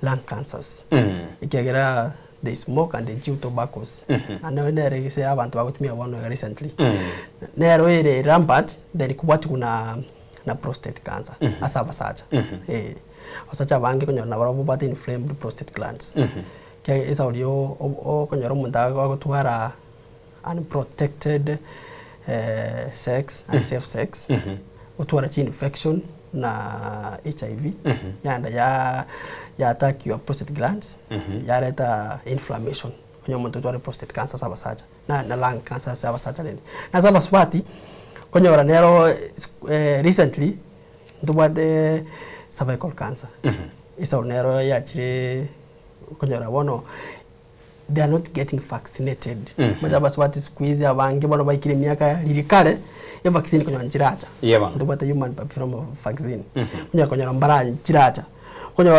lung cancers ikigera they smoke and they chew tobaccos and nere say abantu bagutumia bono recently nero ile rampant then kubati kuna na prostate cancer asaba sacha asacha bange konyora na baro bati inflamed prostate glands ke isa olio konyora munda gutwara unprotected sex and safe sex utwara chi infection na HIV yanda ya attack your prostate glands ya leta inflammation kwenye mtu utwara prostate cancer saba sacha na lung cancer saba sacha nini na saba swati kwenye oranero recently ndubade cervical cancer isa oranero ya chire kwenye orabono they are not getting vaccinated majaba swati squeeze abange bono baikire miaka lirikare ya vaccine kwenye njiracha ndubate human papilloma vaccine kwenye mbara njiracha kwenye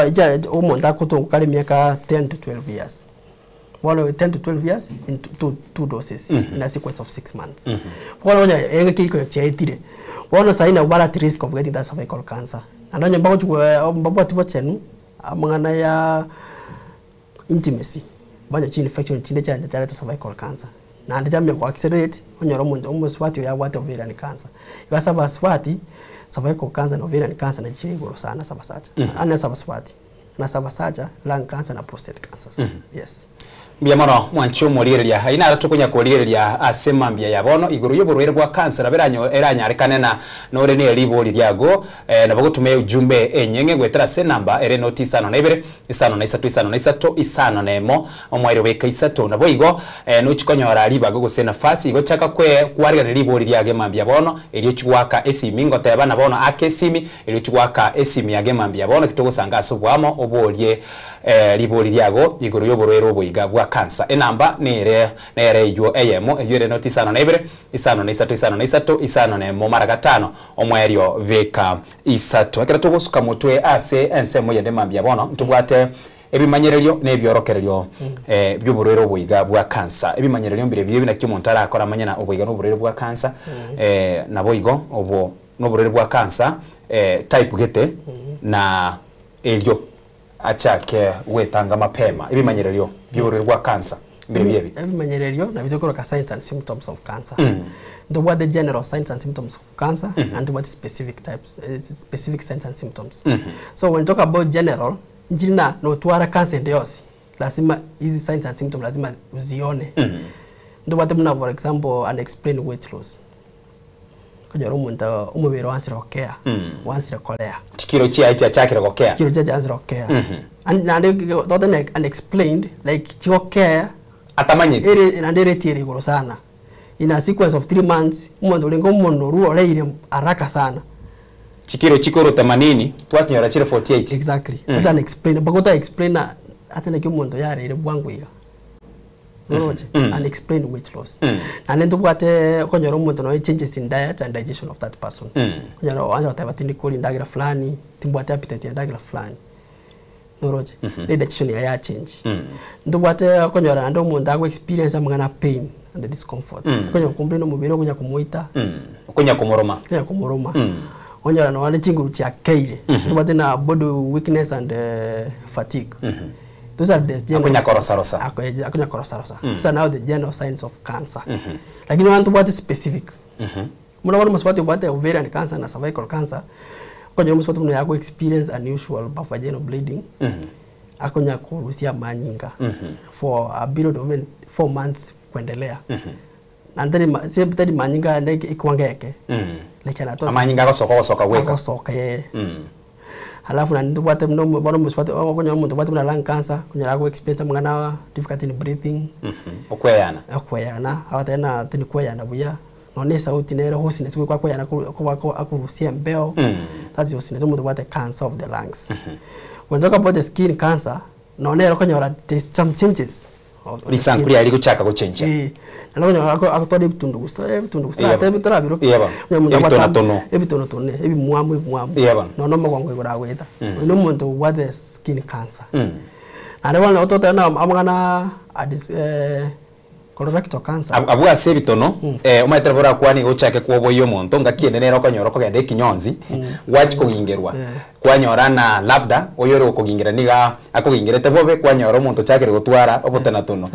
umonda kutunga kali miaka 10 to 12 years. Bono 10 to 12 years in two doses in a sequence of 6 months. Bono kwenye kiko chaitire. Bono saina ubara at risk of getting that cervical cancer. Andonye mbabo atibo chenu amangana ya intimacy. Banyo chi infection chinde cha cervical cancer. Na andijamye kwa accelerate onyoro mundu swati ya what ovarian cancer. Ikasaba swati cervical cancer na ovarian cancer na chiri goro sana sabasacha. Ana sabaswati na sabasacha lung cancer na prostate cancers. Yes. Biamono mwancho murireria haina aratukunya kurireria asema mbia yabono iguru yoburwere bwa cancer aberanyo eranyarekane na nore ne libori ryago na bagutume ujumbe enyenge gwetera se number ere noti isano na ibere isano na isatu isano nemo omwairo beka isato na boigo no chikonyora riba go gusena fasi igo chaka kwe kwariga ne libori ryage mambia bono elio chwaka esimi ngoteba na bono akesimi elio chwaka esimi yage mambia bono kitogo sanga sobwamo obolie libori ryago iguru yoburwere boiga bwa cancer enamba nere yo eyemo eyere noti isano na ibere isano na isatu isano nemo mara gatano omwerio veka isato akira tugusuka mutwe ase ensemo yende mambia bono ntubwate ebimanyererio nebyorokererio by'uburero bwiga bwa cancer ebimanyererio mbire bye binakyo montara akora manyana obwiga n'uburero bwa cancer nabo igo obo n'uburero bwa cancer type gete na elio achake wetanga mapema ebimanyererio by'uburero bwa cancer mbire bye ebimanyererio na bitokoro ka signs and symptoms of cancer what the general signs and symptoms of cancer and what specific types specific signs and symptoms so when talk about general njina no tuara cancer ndeosi lazima hizi signs and symptoms lazima uzione ndo what mna for example unexplained weight loss kujaro munta umubiri wansira okea wansira kolea tikiro chia chakira okea tikiro chia wansira okea and unexplained like chokea atamanye ere nandere tiere goro sana in a sequence of 3 months umuntu lengo umuntu ruo leire haraka sana chikiro 80 twatinyora chire 48 exactly that's unexplained bagota explain hata na kimuntu yare ile bwangwiga noje unexplained weight loss and then tubwate konyora umuntu no changes in diet and digestion of that person konyora wanza tabatindi kuli ndagira fulani timbwate appetite ya ndagira fulani noroje digestion ya change ndubwate konyora ndo umuntu agwe experience amangana pain and discomfort konyora kumbrino mubiro kunya kumuita kunya kumoroma onyora no wale chinguru cha keire ndubwate na body weakness and fatigue. Those are the general akunya korosarosa. Those are now the general signs of cancer. Lakini want to what is specific. Muna wale maswati wate ovarian cancer na cervical cancer. Kwa maswati muna yako experience unusual vaginal bleeding. Akunya kurusia manyinga for a period of 4 months kuendelea. Nandari sebe manyinga ndeke ikwangeke. Like anato manyinga soka weka. Soka ye. halafu na ndubwate mno bono musipate okonya omuntu bwate muna lung cancer kunya ko experience mangana difficulty in breathing okweyana awatena tini kweyana buya none sauti nero hosine sikwa kweyana ko akurusia mbeo that's hosine omuntu bwate cancer of the lungs when talk about the skin cancer none okonya some changes lisankuri ali kuchaka ko change nalonyo akotode bitundu gusto bitura biro ebitono tone ebimwamu no mogongo igora weta no muntu what the skin cancer ande wana otota na amagana colorectal cancer abwa sebitono umaitera bora kwani gochake kuobo yo muntu ngakiene nero konyoro kogende kinyonzi wachi kugingerwa kwanyorana labda oyoro kugingira niga akugingirete bobe kwanyoro muntu chakire gutwara obotena tuno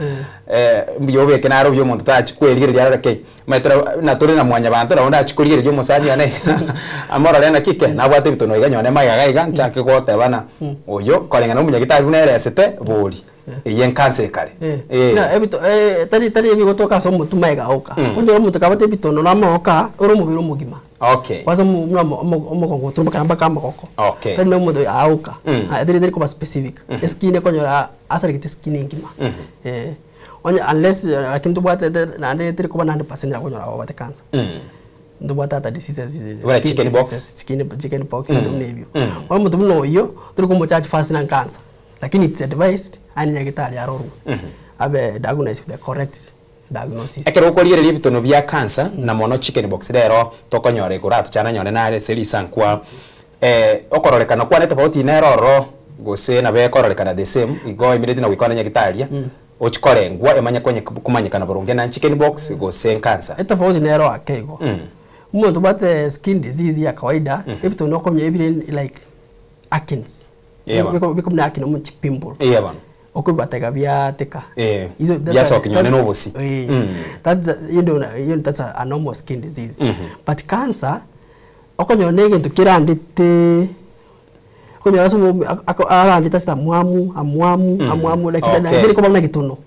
mbiyobe kenaro byo muntu tachi kwerigeria rake maitera naturi na mwanya bantu na achikurigeria musani ane amora rena kike nabwate bitono iganyone magaga chake gote bana oyo kolenga no munyagitari uneresete buri iyen cancer kare na ebito tari ebi gotoka so mutumaiga oka unyo muntu kabate bitono namoka oro mubiro mugima kwaza omogongo turumba kamba koko tari no muntu auka tari ko specific skin konyo athari skin ngima onya unless akintu bwate na ande tari ko 100% la konyo abate cancer ndo bwata ta diseases chicken pox na dumnebyo wa muntu no iyo turi ko muchachi fast na cancer lakini it's advised ani nyagitari aroru abe diagnose the correct diagnosis ekero koriere bitono bya cancer na mono chicken box rero tokonyore kuratu chana nyone na seli sankwa okorolekana kwa nete bauti neroro gose na be korolekana the same igo immediately na wikona nyagitaria ochikorengwa emanya kwenye kumanyikana burunge na chicken box gose cancer etafauti nero akego umuntu bate skin disease ya kawaida ebitono komye ebire like Atkins bikomna akino mu chipimbulo bana okubatega byateka izo byaso kinyone no bosi that's that's a normal skin disease but cancer okonyonege ntukirandite konyo aso arandita sta amwamu like that ko bana gitono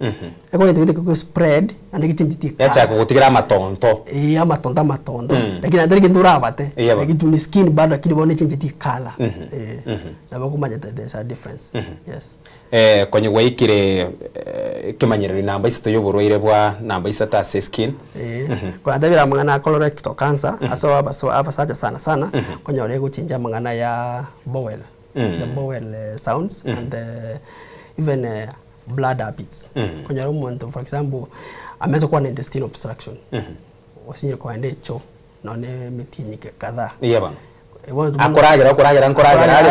ekonyo tete ko spread and gitinjiti yacha kugutikira matonto amatondo lakini ndari gintura bate like tuni skin bado akini bone chinjiti kala na bakumanya there's a difference yes konyo waikire kimanyereri namba isito yoborwaire bwa namba isata skin kwa ndabira mangana colorectal cancer aso abasaja sana konyo ore guchinja mangana ya bowel the bowel sounds and even blood habits konyo umuntu for example ameweza kuwa na intestinal obstruction wasinye kwa ndecho naone mitinyike kadhaa akoragira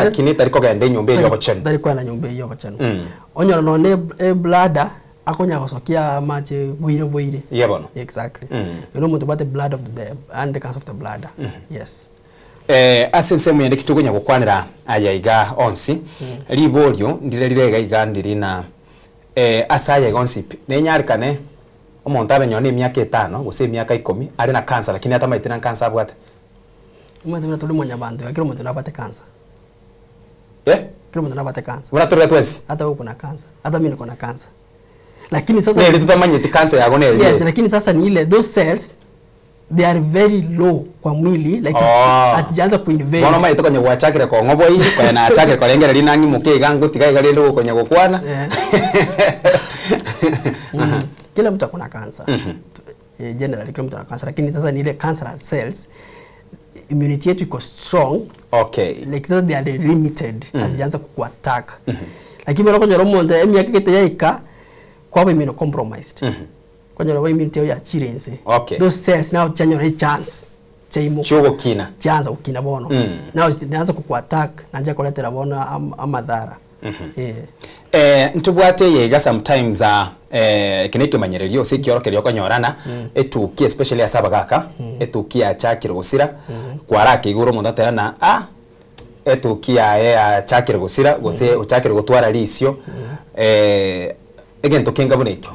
lakini tariko gende nyumba iyo bochenu tariko na nyumba iyo bochenu onyo none bladder akonya gosokia mache bwire yebono exactly muntu bate blood of the and the cancer of the bladder yes asense muyende kitugonya gukwanira ayaiga onsi libolyo ndirirega igandiri na asaya gonsi nenyarikane omuntu abenyone emyaka 5 gose emyaka 10 ari na cancer lakini atamaite na cancer abwate umuntu natuli mwanya bantu akiro muntu nabate cancer kiro muntu nabate cancer unaturira twezi hata uko na cancer hata mimi niko na cancer lakini sasa nele tutamanyete cancer yago nele yes lakini sasa ni ile those cells they are very low kwa mwili like ajanza kuinvade bona mai tokonye gwachakire ko ngobo iyi kwa na achakire ko lengera linangi mukiga ngutiga igali ndo konye gukwana kila mtu akona cancer generally kila mtu ana cancer lakini sasa ni ile cancer cells immunity yetu iko strong like sasa they are limited ajanza kuattack lakini bora konye romo nda emi yakete yaika kwa immunocompromised kwenye roho immunity ya chirense those cells now chanyo na chance chaimo chugo kina chanza ukina bono now inaanza kukuattack na nje kuletera bono amadhara ntubwate yega sometimes kineke manyererio sikiorokerio konyorana etuki especially asabagaka etuki ya chakire gusira kwarake iguru mundatera na etuki ya chakire gusira gose uchakire gutwara lisio egento kenga bonekyo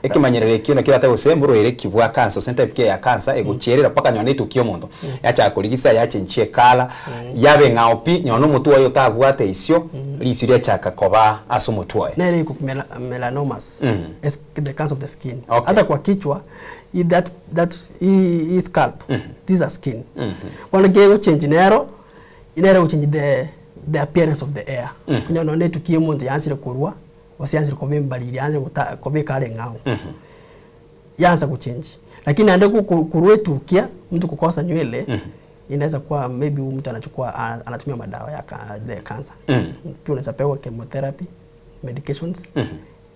ekimanyerere kino kirate gusemburu ere kibwa cancer center pike ya cancer egucherera paka nyone tukio mondo yacha kurigisa yache nchie kala yabe ngaopi nyono mutu wayo tabwate isyo lisiria chaka koba asumutwae na ile iko melanomas is the cancer of the skin hata kwa kichwa that is scalp these are skin when get change nero inero change the appearance of the air kunya no ne tukie muntu yansire kurwa wasianzire kubimbalira yanze kubika ale ngao yaanza kuchange lakini ande kuruetukia mtu kukosa nywele inaweza kuwa maybe mtu anatumia madawa ya cancer pia unaweza pewa chemotherapy medications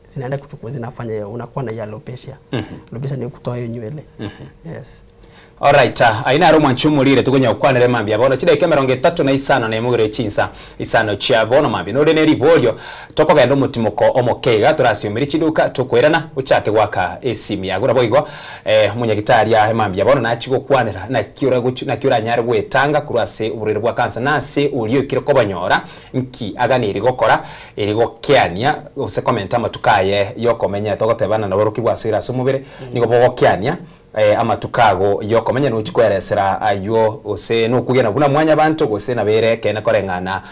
zinaenda kuchukua zinafanya unakuwa na alopecia alopecia ni kutoa hiyo nywele yes. Alright, aina ro mwanchumulire tugonya ukwanere mambi abono chida ikemeronge 3 na isano na emugire chinsa isano chia bono mambi no rene ribolyo toko gendo mutimoko omokega turasiumiri chiduka tukwirana uchake gwaka esimi yagura boigo munyagitari ya mambi abono na chigo kwanera na kiura nyare gwetanga kurase uburire bwa kansa nase uliyo kire kobanyora nki aganiri gokora iri gokiania use comment amatukaye yokomenya togotebana na boruki gwasira sumubire nigo bogokiania ama tukago yoko menya nuchikweresera ayo ose nukugena buna mwanya bantu gose na bereke na korengana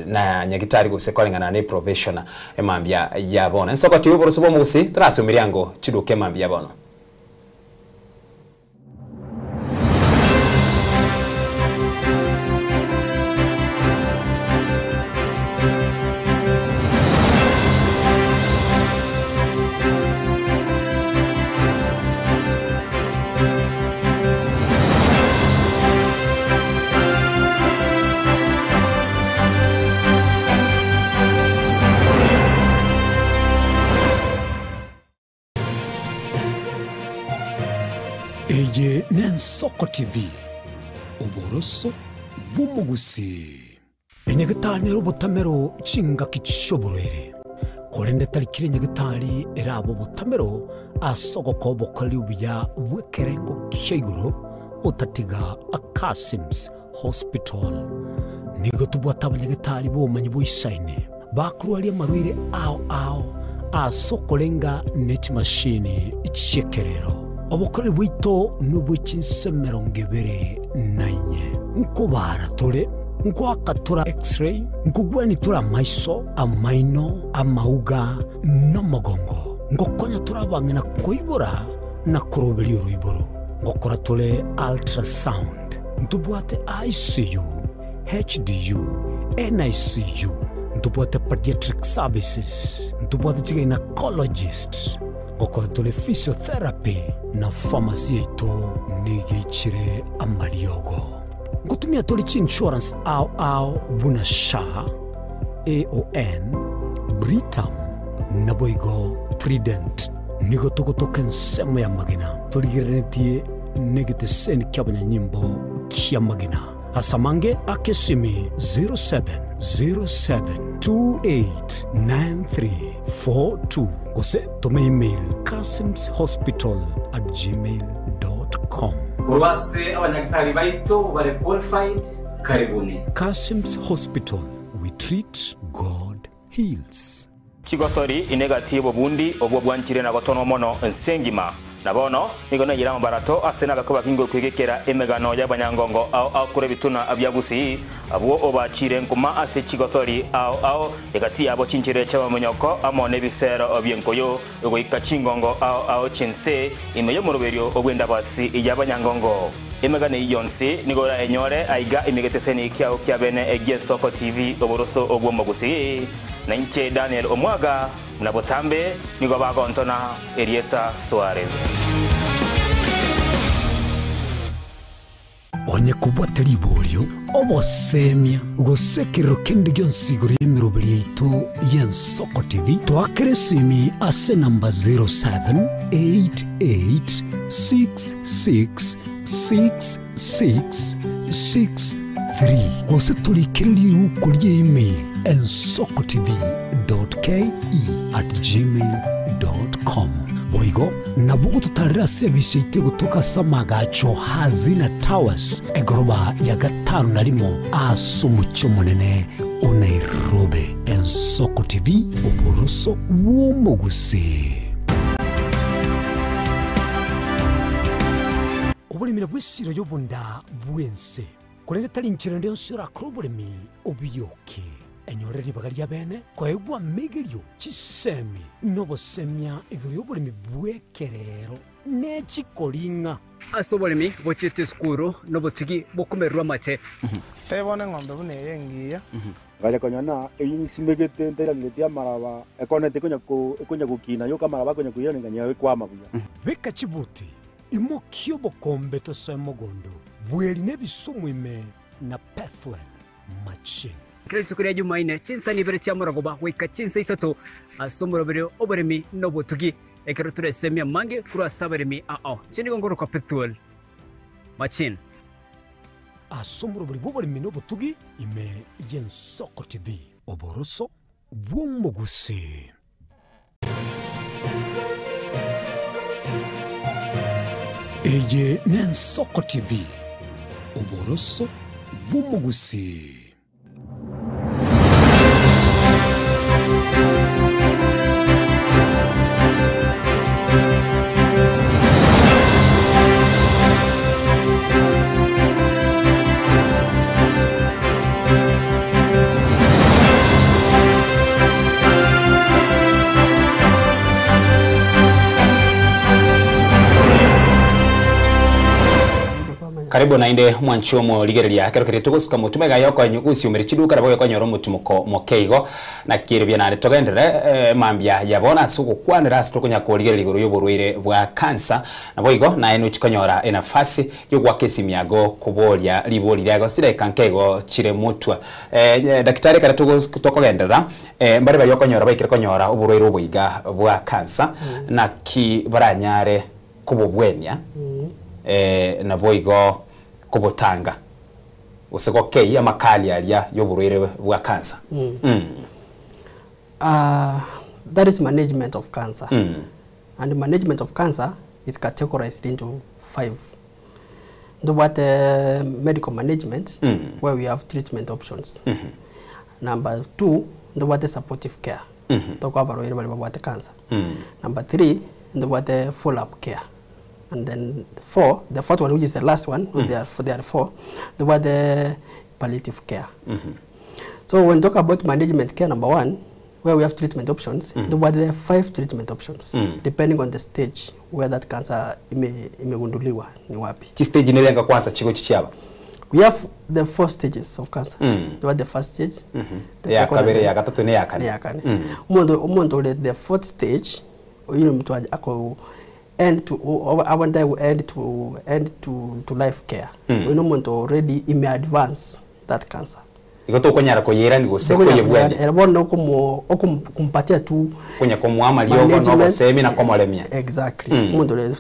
na nyagitari gose korengana ne professional emambia yabona nsoko tibo borosubo musi trasumiriango chiduke mambia yabona Eye Nensoko TV Oboroso Bumugusi Enyagitani robotamero chinga kichoboroere Kolende talikire nyagitani erabo botamero asoko kobo kaliubiya wekerengo kisheguro otatiga Akasims Hospital Nigo tubwataba nyagitani bomanyi boisaine bakurwali marwire ao asokolenga net machine ichekerero Abokore wito nubu chinsemero ngebere nainye nkubara tole nkwakatura x-ray nkugwani tura maiso amaino amauga nomogongo ngokonya turabangena kuibura na kurobeli uruiburu ngokora tole ultrasound ntubwate ICU HDU NICU ntubwate pediatric services ntubwate gynecologist ngokora tole physiotherapy na pharmacy ito nigichire amariogo ngutumia tole insurance au bunasha AON Britam naboigo Trident nigo tokotoka nsemo ya magina toligirenetie negite seni kyabanya nyimbo kya magina asamange akesimi 0707289342 kose tome email kasimshospital@gmail.com urwase abanyagitari baito bare qualified karibuni Kasims Hospital we treat God heals Chigosori inegatibo bundi obwo bwanchire na gotono mono ensengima nabono nigona yira mbarato asena bakoba kingo kwegekera emegano y'abanyangongo au kure bituna abyagusi abo obachire nkuma ase Chigosori au egati abo chinchire chaba munyoko amone bisero obyenkoyo ego ikachingongo au chinse imeyo muruberio ogwenda basi y'abanyangongo emegane yonse nigora enyore aiga imegeteseni kyao kyabene Nensoko TV oboroso ogwomogusi na nche Daniel Omwaga na botambe nigo bagontona Erieta Suarez onye kubwatari ibolyo obosemia ugosekero kende gyonsigoro yemirobeli yaitu Nensoko TV twakeresimi ase namba 0788666663 gose tulikiriri ukurye email ensokotv.ke@gmail.com boigo nabugo tutarira service ite gutoka samagacho hazina towers egoroba ya gatanu narimo asumucho munene Nairobi Nensoko TV oboroso womogusi obulimira bwesiro yobunda bwense kolende talinchira ndio sura krobolemi obiyoke enyoreri bagalia bene kwaegwa megerio chisemi nobosemia igori obulimi bwekerero nechikoringa asoboremi bochete skuru no botugi bokumerwa mache tebone ng'ombe bune yengiya Gale konyana eyin simbegete ntera ngetia maraba ekonete konya kukina yo kamara konya kuyira nganya kwa mabuya beka chibuti imokio bokombe to semogondo bweli nebisumwime na pathway machine kile chukuri Jumaine chinsa ni bere cha muragoba wika chinsa isato asomoro bere oberemi no botugi ekero ture semia mange kura saberemi chini gongoro kwa petrol machine asomoro bere boberemi no botugi ime Yensoko TV oboroso bwomoguse Eye Yensoko TV oboroso bwomoguse Karibu na inde mwanchomo ligerelia kero kire tugosuka mutumega yoko nyugusi umerichiduka rabo yoko nyoro mutumuko mokeigo na kiribya na togendere mambya yabona suko kwanira sitokonya ko ligerligoro yoborwire bwa cancer na boigo na eno chikonyora enafasi yo gwakesi miago kubolia liboli lyago sile kankego chire mutwa daktari kare tugogendera mbare ba yoko nyora baikire konyora oborwire oboiga bwa cancer na ki baranyare kubobwenya na boigo kubotanga useko kei amakali alia yoburwire bwa cancer that is management of cancer and the management of cancer is categorized into 5. What medical management where we have treatment options. Number 2 what supportive care talk about cancer. Number 3 what follow-up care. And then the fourth one, which is the last one, there are 4, the palliative care. So when we talk about management care, number 1, where we have treatment options, there are 5 treatment options, depending on the stage where that cancer imegunduliwa ni wapi. Chi stage inalenga kwanza chiko chichaba. We have the 4 stages of cancer. The first stage, the ya kabere ya gatatu ne yakane. Umondo the fourth stage, uyu mtu ako end to our day will end to life care. We know to already advance that cancer. Ikoto konyara ko yera ni goseko yebwani. Erabona kumpatia tu konya ko muama lyogo no semi na komolemia. Exactly.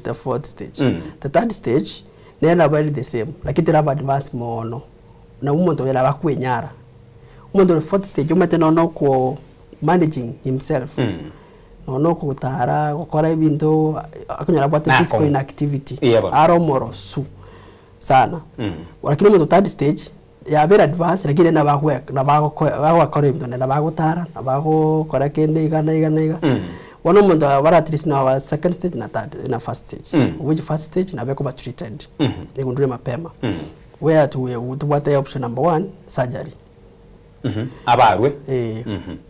The fourth stage. The third stage nena very the same. Lakini have advance mono. Na umuntu yera bakwenyara. Umuntu the fourth stage umete no ko managing himself. No kutara gukora ibintu akunyara bwate physical inactivity aromoro su sana lakini mu third stage ya very advanced lakini na bakora ibintu na bagutara na bagukora kende igana one muntu bara at least na second stage na third na first stage which first stage na beko treated igundure mapema where to what the option number 1 surgery abarwe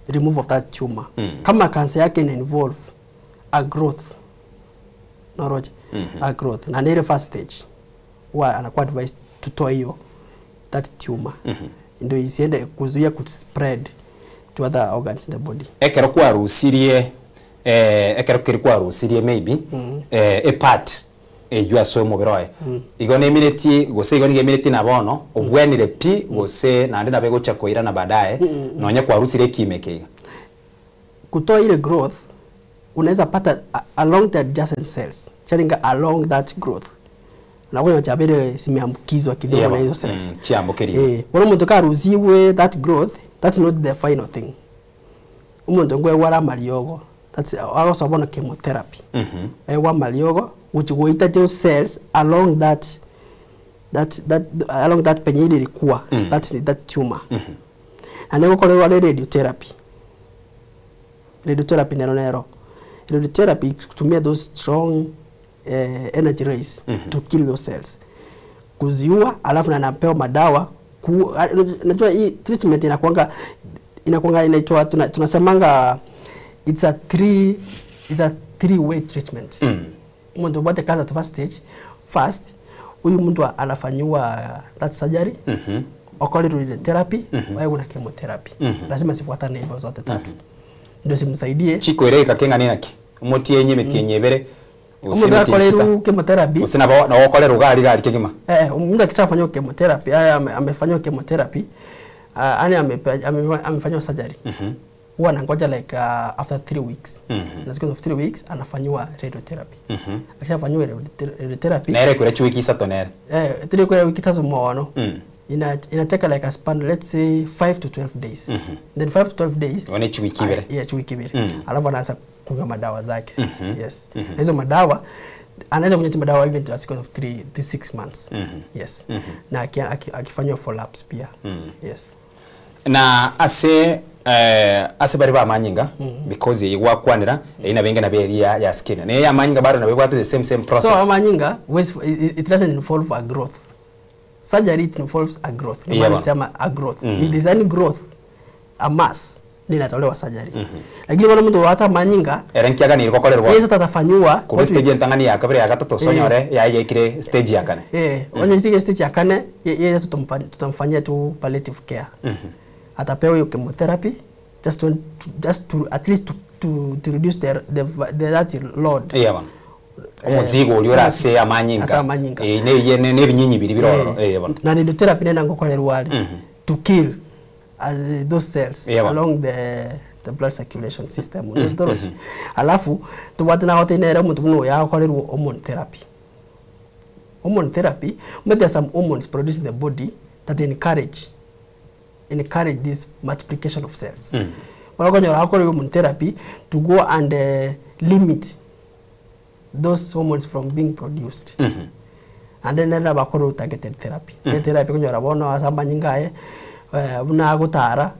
remove of that tumor kama cancer yake involve a growth noroje a growth na ile first stage wa anakuwa advised to toa hiyo that tumor ndio isiende kuzuia ku spread to other organs in the body ekero kwa rusirie maybe a part ejua so mubiroe igone minute gose igone minute na bono obwenire pi gose na ndina bego cha koira na baadaye nonya kwa rusire kimekega kutoa ile growth unaweza pata along the adjacent cells chalinga along that growth na kwa chabere simeambukizwa kidogo na hizo cells chiambukiria wala muntu karuziwe that growth that's not the final thing umuntu ngwe wala maliogo that's also about chemotherapy wa maliogo which will eat those cells along that penye ile ilikuwa that tumor and then kwa radiotherapy nero radiotherapy kutumia those strong energy rays to kill those cells kuziua alafu na napewa madawa unajua hii treatment inakuanga inaitwa tunasemanga it's a three way treatment mtu upate cancer at first stage first, huyu mtu anafanyiwa that surgery, occult radiotherapy, au na chemotherapy. Lazima sifuatane hivyo zote tatu. Ndio simsaidie. Chiko ile kakenga naki. Umuti yenye metie bere. Usimetie chemotherapy. Usinaba na okole gali kigima. Mtu akishafanywa chemotherapy, amefanywa chemotherapy, ani amefanywa surgery. Huwa anangoja like after 3 weeks. Na siku of 3 weeks anafanywa radiotherapy. Akishafanywa radiotherapy. Na ile kule wiki 3 nere. 3 kwa wiki 3 mwono. Inateka like a span, let's say 5 to 12 days. Then 5 to 12 days. Wane wiki bere. Yes, wiki bere. Alafu anaanza kunywa madawa zake. Yes. Hizo madawa anaweza kunywa madawa even to a sequence of 3 to 6 months. Yes. Na akifanywa follow-ups pia. Yes. Na ase bari ba manyinga because igwa kwanira ina benga na beria ya skin. Ne ya manyinga bado na bebwa the same process. So manyinga it doesn't involve a growth. Surgery it involves a growth. Nisema a growth. If there's any growth, a mass, ninatolewa surgery. Lakini bwana mtu hata manyinga erenkiaga ni ikokolerwa. Yesa tatafanywa ku stage entangani ya kabere ya gatatu sonyore ya ikire stage ya kane. Onye stage ya kane yeye tutamfanyia tu palliative care. Atapewa hiyo chemotherapy just to at least to reduce the load. Bwana. Omuzigo uliora se amanyinga. Ne binyinyi biri biroro. Bwana. Na radiotherapy nenda ngokolerwa to kill those cells along the blood circulation system. Alafu tuwatana wote nera mtu muno ya kolerwa hormone therapy. Hormone therapy, but there are some hormones produced in the body that encourage this multiplication of cells. When you are hormone therapy to go and limit those hormones from being produced. And then there are targeted therapy. Therapy when you are born as a manyinga una gutara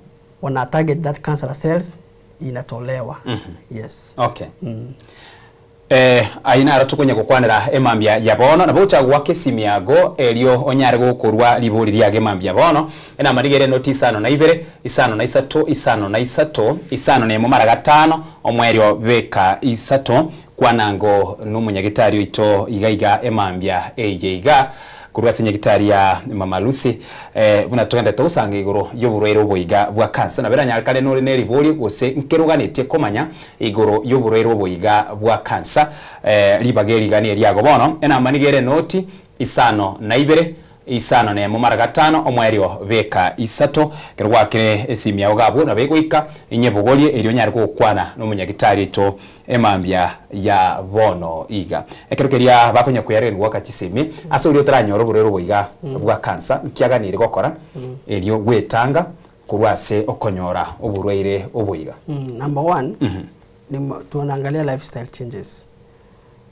wana target that cancer cells inatolewa. Yes. Okay. Aina aratukunya gukwanira emambia ya bono na bocha gwake simiago elio onyare gukurwa liburi lyage mambia bono ena marigere notice ano na ibere isano na isato isano na isato isano ne mumara gatano omwerio beka isato kwanango n'umunyagitari ito igaiga emambia ejeiga kurwa senyagitari ya Mama Lucy buna tugenda tusange iguru y'uburwero boiga bwa cancer na beranya kale nori neri boli gose nkeruganite komanya iguru y'uburwero boiga bwa cancer libageri gani eriago bono ena manigere noti isano na ibere isano ne mumara gatano omwerio beka isato kerwa kire esimia ogabo na begoika inyebugolie elio nyari gukwana n'umunyagitari to emambia ya bono iga ekerukeria bakonya kuyareni wakati simi aso ulio tranyoro burero boiga bwa cancer kiaganire gokora elio gwetanga kurwase okonyora oburwaire oboiga. Number 1 ni tunaangalia lifestyle changes.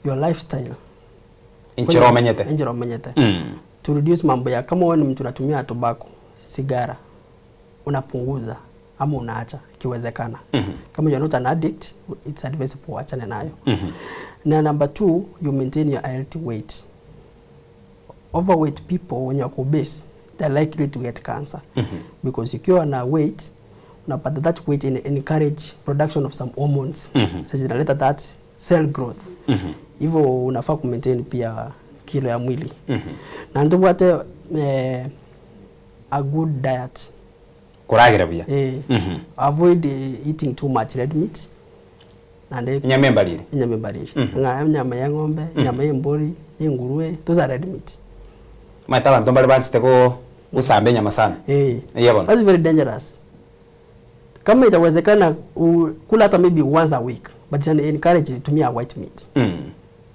Your lifestyle injiro menyete to reduce mambo ya kama wewe ni mtu unatumia tobacco, sigara, unapunguza ama unaacha ikiwezekana. Kama you are not an addict, it's advisable kuachana nayo. Na number 2, you maintain your healthy weight. Overweight people when you are obese, they are likely to get cancer because ikiwa na weight unapata that weight encourage production of some hormones such that that cell growth. Hivyo unafaa ku maintain pia kilo ya mwili. Na ndio wate a good diet. Kuragira bia. Avoid eating too much red meat. Nyama mbalili. Nyama ya ng'ombe, nyama ya mbori, ya nguruwe, those are red meat. Maitala ntombale bansteko usambe nyama sana. That's very dangerous. Kama itawezekana kula hata maybe once a week, but encourage tumia white meat.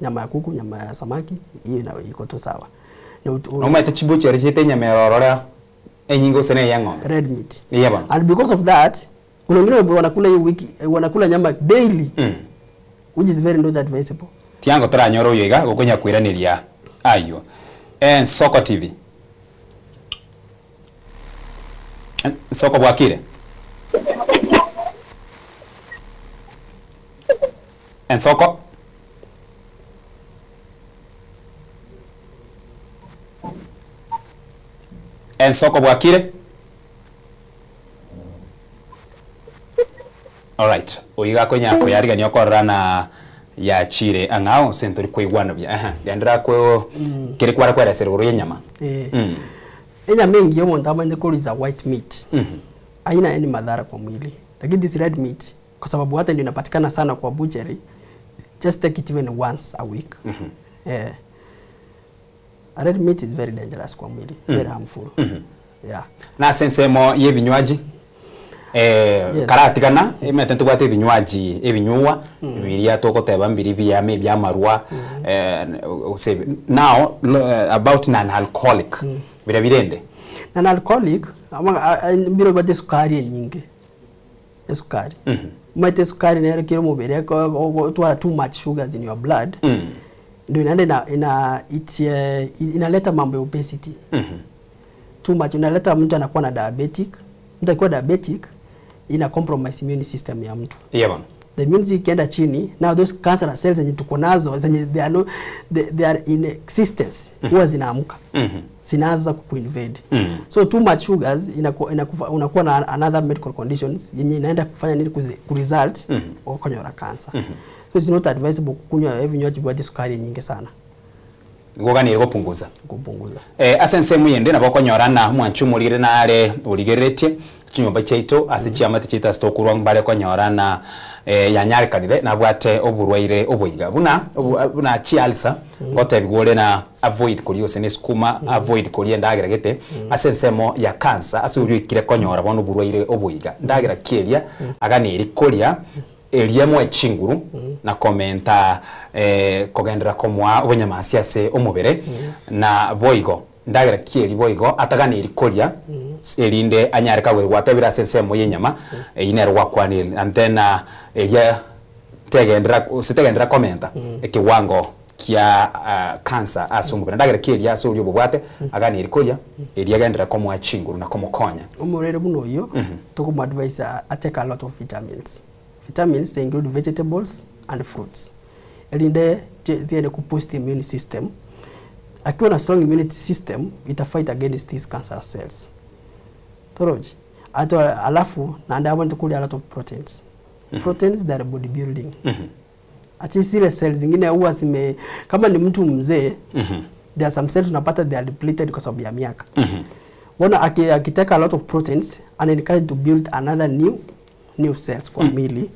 Nyama ya kuku, nyama ya samaki, hiyo iko tu sawa. Noma itachibuche rishite nyama ya rorora enyingo sene ya ng'ombe. Red meat. And because of that, kuna wengine wanakula hiyo wiki, wanakula nyama daily. Which is very not advisable. Tiango turanyoro yiga gukunya kwiraniria ayo. Soko TV. Soko bwakire. Soko. Soko bwakire. All right. Oiga konya ko yariga nyokorana ya chire angao sentori kwa igwana bya yandra kwa kire kwara kwa seruguru yenyama enya mengi yomo ndama ndikuliza white meat haina any madhara kwa mwili, lakini this red meat kwa sababu hata ndio inapatikana sana kwa butchery, just take it even once a week. Red meat is very dangerous kwa mwili, very harmful. Yeah. Na sensemo ye vinywaji karatigana imetentu gwate vinywaji ebinyuwa biria tokoteba mbiri bya me bya marwa now about non-alcoholic bira birende non-alcoholic biro bade sukari nyingi sukari mate sukari na kile mubere ko too much sugars in your blood ndio inaenda inaleta mambo ya obesity. Too much inaleta mtu anakuwa na diabetic. Mtu akiwa diabetic ina compromise immune system ya mtu. The immunity ikienda chini, now those cancer cells zenye tuko nazo zenye they are in existence huwa zinaamka. Zinaanza kuinvade. So too much sugars unakuwa na another medical conditions yenye inaenda kufanya nini kuresult ukonyora cancer. So it's not advisable kunywa vinywaji vya sukari nyingi sana. Ngogani kupunguza. Asense muyende na bakonyorana mwanchumulire na ale uligeretie chinyomba chaito asichama tichita stokurwa mbale konyorana yanyare kanire na bwate oburwaire obuiga buna chialsa ngote bigole na avoid kuriose ne skuma avoid kuriye ndagira gete asensemo ya cancer asuri kire konyora bono burwaire obuiga ndagira kelia agani iri kolia eliemo echinguru na komenta kogendera komwa obonyamasi ase omubere na boigo ndagira kieli boigo atagani iri kolia elinde anyareka we watabira sensemo yenyama inero wakwanil and then elia tegendera komenta ekiwango kia cancer asumubere ndagira kieli aso uri obwate agani iri kolia elia gendera komwa chinguru na komokonya omurere buno yo to advise take a lot of vitamins. Vitamins, they include vegetables and fruits. Elinde ziende kuboost immune system. Akiwa na strong immunity system, ita fight against these cancer cells. Toroji. Alafu na ndaba tukuli a lot of proteins. Proteins that are body building. Ati zile cells zingine huwa zime kama ni mtu mzee, there are some cells unapata they are depleted kwa sababu ya miaka. Wana akiteka a lot of proteins and encourage to build another new cells kwa mili.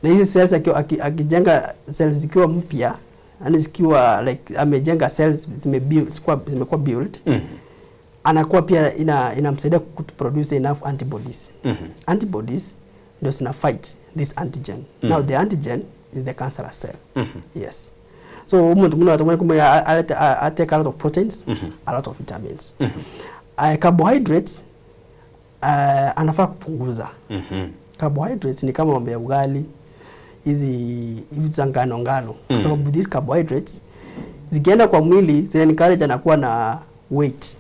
Na hizi cells akijenga cells zikiwa mpya, yani zikiwa like amejenga cells zimekuwa build, anakuwa pia inamsaidia kuproduce enough antibodies. Antibodies ndio zina fight this antigen. Now the antigen is the cancerous cell. Yes. So umuntu muna atamani kumbe take a lot of proteins, a lot of vitamins. Carbohydrates anafaa kupunguza. Carbohydrates ni kama mambo ya ugali, hizi za ngano. Kwa sababu these carbohydrates zikienda kwa mwili zina encourage anakuwa na weight.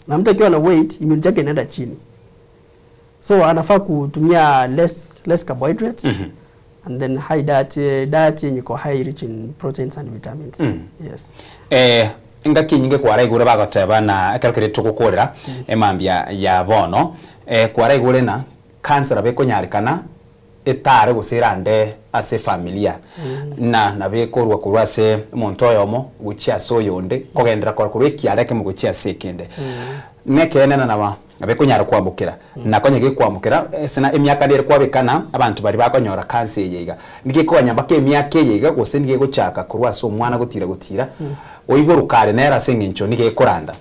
Na mtu akiwa na weight immunity yake inaenda chini. So anafaa kutumia less carbohydrates and then high diet yenye kwa high rich in proteins and vitamins. Yes. Ingaki nyinge kwa raigure bagoteba na ekalkire tukukorera emambia ya bono kwa raigure na cancer abeko nyarikana etare gusirande ase familia na bekorwa kurwase montoyomo guchia soyonde kogendera kwa kuriki areke mu guchia sekende nekene na abeko nyara kwambukira na konyege kwambukira sina emyaka ndere kwabekana abantu bari bakonyora cancer yega nige ko nyambake emyaka yega gose nige guchaka kurwase omwana gutira oiguru kare nera sengencho nige koranda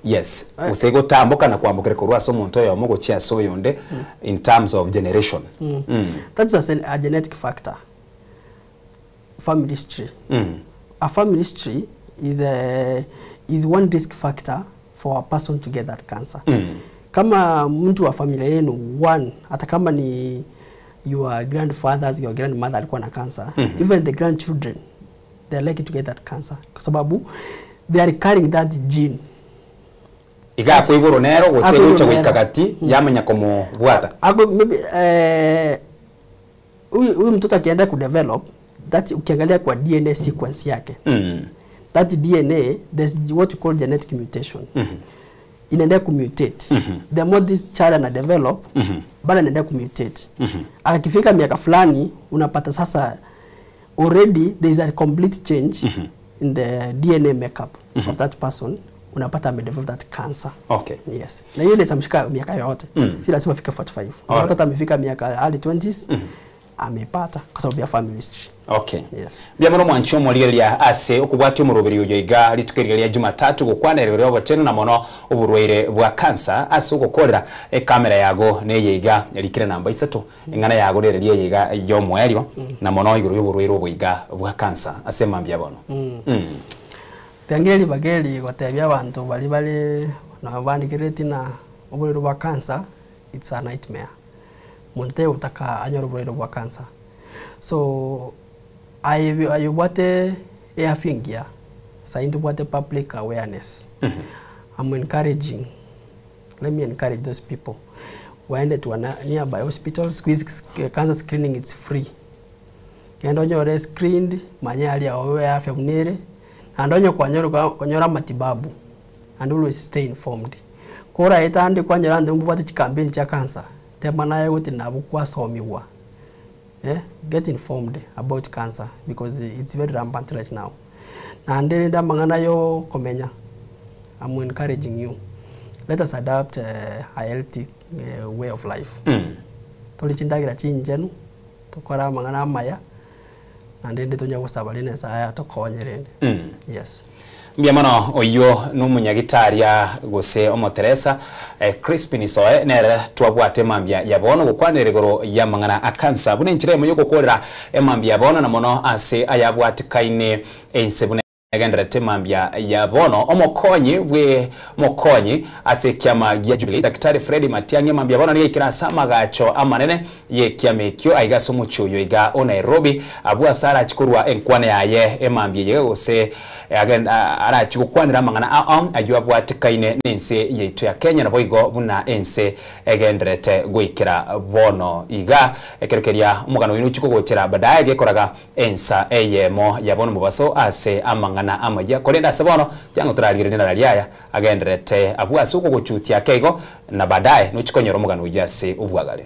yes usego tamboka na kwambukira kurwase omuntu oyo mu guchia soyonde in terms of generation that's a genetic factor. Family history. A family history is one risk factor for a person to get that cancer. Kama mtu wa familia yenu hata kama ni your grandfathers, your grandmother alikuwa na cancer, even the grandchildren they are likely to get that cancer kwa sababu they are carrying that gene. Igapo igoro nero gose gucha gwikagati yamenya komo bwata. Maybe huyu mtoto akienda ku develop that ukiangalia kwa DNA sequence yake. That DNA there's what you call genetic mutation. Inaenda kumutate. The more this child ana develop, bado inaenda kumutate. Akifika miaka fulani unapata sasa already there is a complete change in the DNA makeup of that person, unapata amedevelop that cancer. Okay. Yes. Na hiyo inaweza mshika miaka yote. Si lazima afike 45. Hata amefika miaka early 20s amepata kwa sababu ya family history. Okay. Yes. Bia mono mwancho moliria ase okubwatyo murubiri uyo iga litukiriria Jumatatu gukwanererwa boteno na mono uburwaire bwa cancer ase ukokorera kamera yago ne yiga likire namba 3 ingana yago rereria yiga yo mwerio na mono iguru y'uburwaire bwiga bwa cancer ase mambia bono. Tangeli bageli gotebya abantu bali na bandikireti na uburwaire bwa cancer, it's a nightmare. Monte utaka anyoro uburwaire bwa cancer. So I want a fingia, so what a public awareness. I'm encouraging. Let me encourage those people. When to a nearby hospital, cancer screening, it's free. And on your screened, manyali awe afya mnere, and on your kwanyora matibabu, and always stay informed. Kora etandi kwanyora ndumbuba chikambi cha cancer. Temana yote nabukwa somiwa. Yeah, get informed about cancer because it's very rampant right now. And then mangana yo komenya. I'm encouraging you. Let us adopt a healthy way of life. Tolichindagira chinjenu, tokora mangana maya, and then tonya kusabalina saya tokonyerende. Yes. Mbiamano oyo n'umunyagitaria gose omoteresa Crispin Soe nere twabwate mambia yabono gukwanerigoro ya mangana akansa bune nchire mu yokokorera emambia yabono na mono ase ayabwate kaine ensebune agendera temambia yabono omokonyi we mokonyi ase kyama gya Jubilee Daktari Fred Matiang'i mambia yabono ni kirasa magacho amanene ye kyamekyo aigaso muchuyo iga o Nairobi abwa sara chikurwa enkwane yaye emambia yegose agenda ara chikukwanira mangana ajwa bwatikaine nense yetu ya Kenya na boigo buna ense egenderete gwikira bono iga ekerekeria umugano winu chikugokera badaye gekoraga ensa eyemo yabono mubaso ase amangana amajya korenda sabono yango turarigire na raliaya agenderete abwa suko gochutia kego na badaye no chikonyoro umugano ujase ubwagale.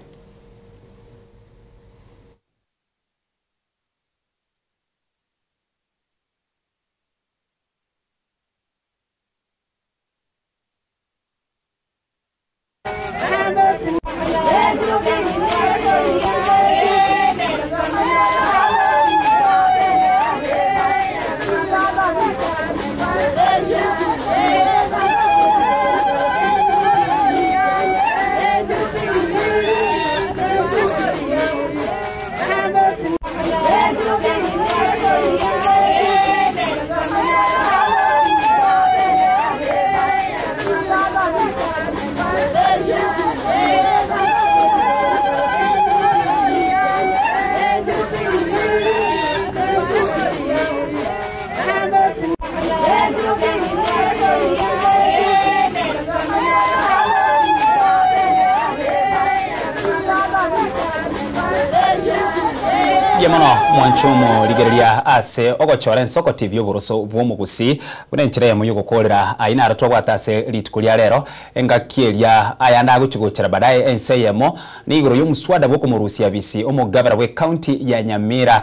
Yamano mwanchumo ligereria ase ogochora ensoko TV oburoso bwomugusi bunenchire mu yugokorera aina aratwa gwatase litukulia rero engakieria aya ndaguchigochera badaye enseyemo nigoro yomuswada boko murusia bisi omugabara we county ya Nyamira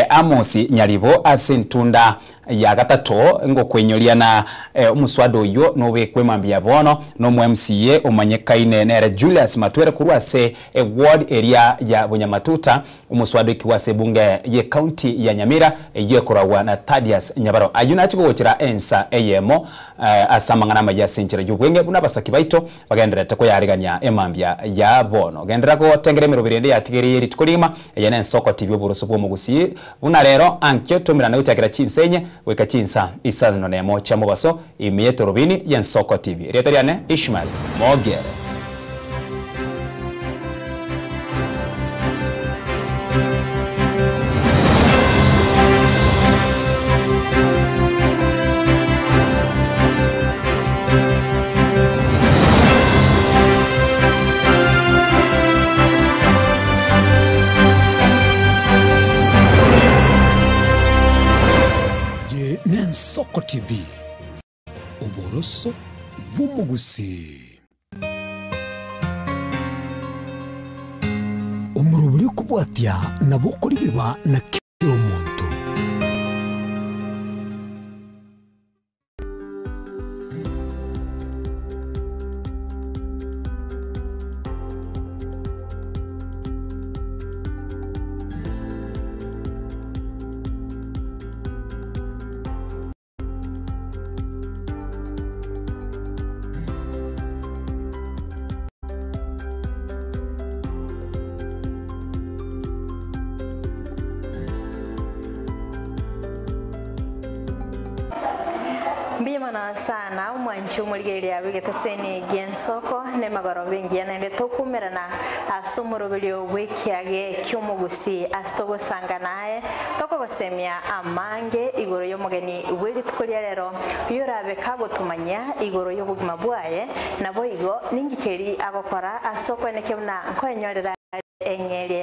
Amosi Nyaribo ase ntunda ya gatato ngo kwenyolia na omuswada oyo nobe kwemambia bono no mu MCA omanyekaine nere Julius Matwere kurwase ward area ya Bunyamatuta omuswada kiwase bunge ye county ya Nyamira yekorawa na Thaddeus Nyabaro ayuna chikogokera ensa eyemo asamangana mayasinchira yubwenge bunabasaki baito bagenderete ko yariganya emambia ya bono gendera ko tengere mirobirende yatigeri ritukolima yene ensoko TV oburoso bwo mugusi buna rero ankyo tomirana utakira chinsenye weka chinsa isano nemo cha mubaso imieto robini ya ensoko TV retariane Ishmael Mogere. Soko TV Oboroso bw'umugusi omurubuli kubwatya nabo kurigirwa na kiro muntu Mbiyamana sana umwanchi umurigeria wigeteseni gensoko ne magoro bengi yanende tokumerana asumurubiryo wikiage kyumugusi astogo sanganaye toko gosemia amange igoro yomugeni wiri tukoria rero yurabe kagotumanya igoro yobugima bwaye nabo igo ningikeri agokora asoko nekebuna nkoenyorera engeri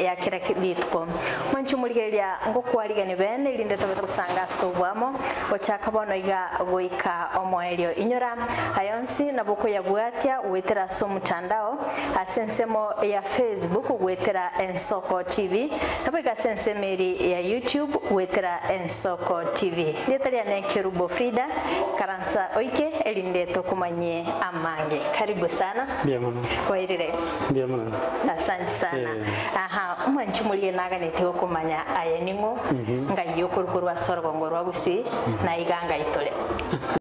ya kira kitko mwanchi murigeria ngokwarigane bene linde to kusanga sobwamo ochaka bono iga goika omoelio inyora ayonsi naboko ya bwatia wetera so mtandao asensemo ya Facebook wetera Ensoko TV nabo iga sensemeri ya YouTube wetera Ensoko TV letaria ne Kerubo Frida karansa oike elinde to kumanye amange karibu sana kwairire asante sana aha mwanchi mulie naga neteo kumanya ayeningo ngayo kurukurwa sorgongo rwagusi na iganga itole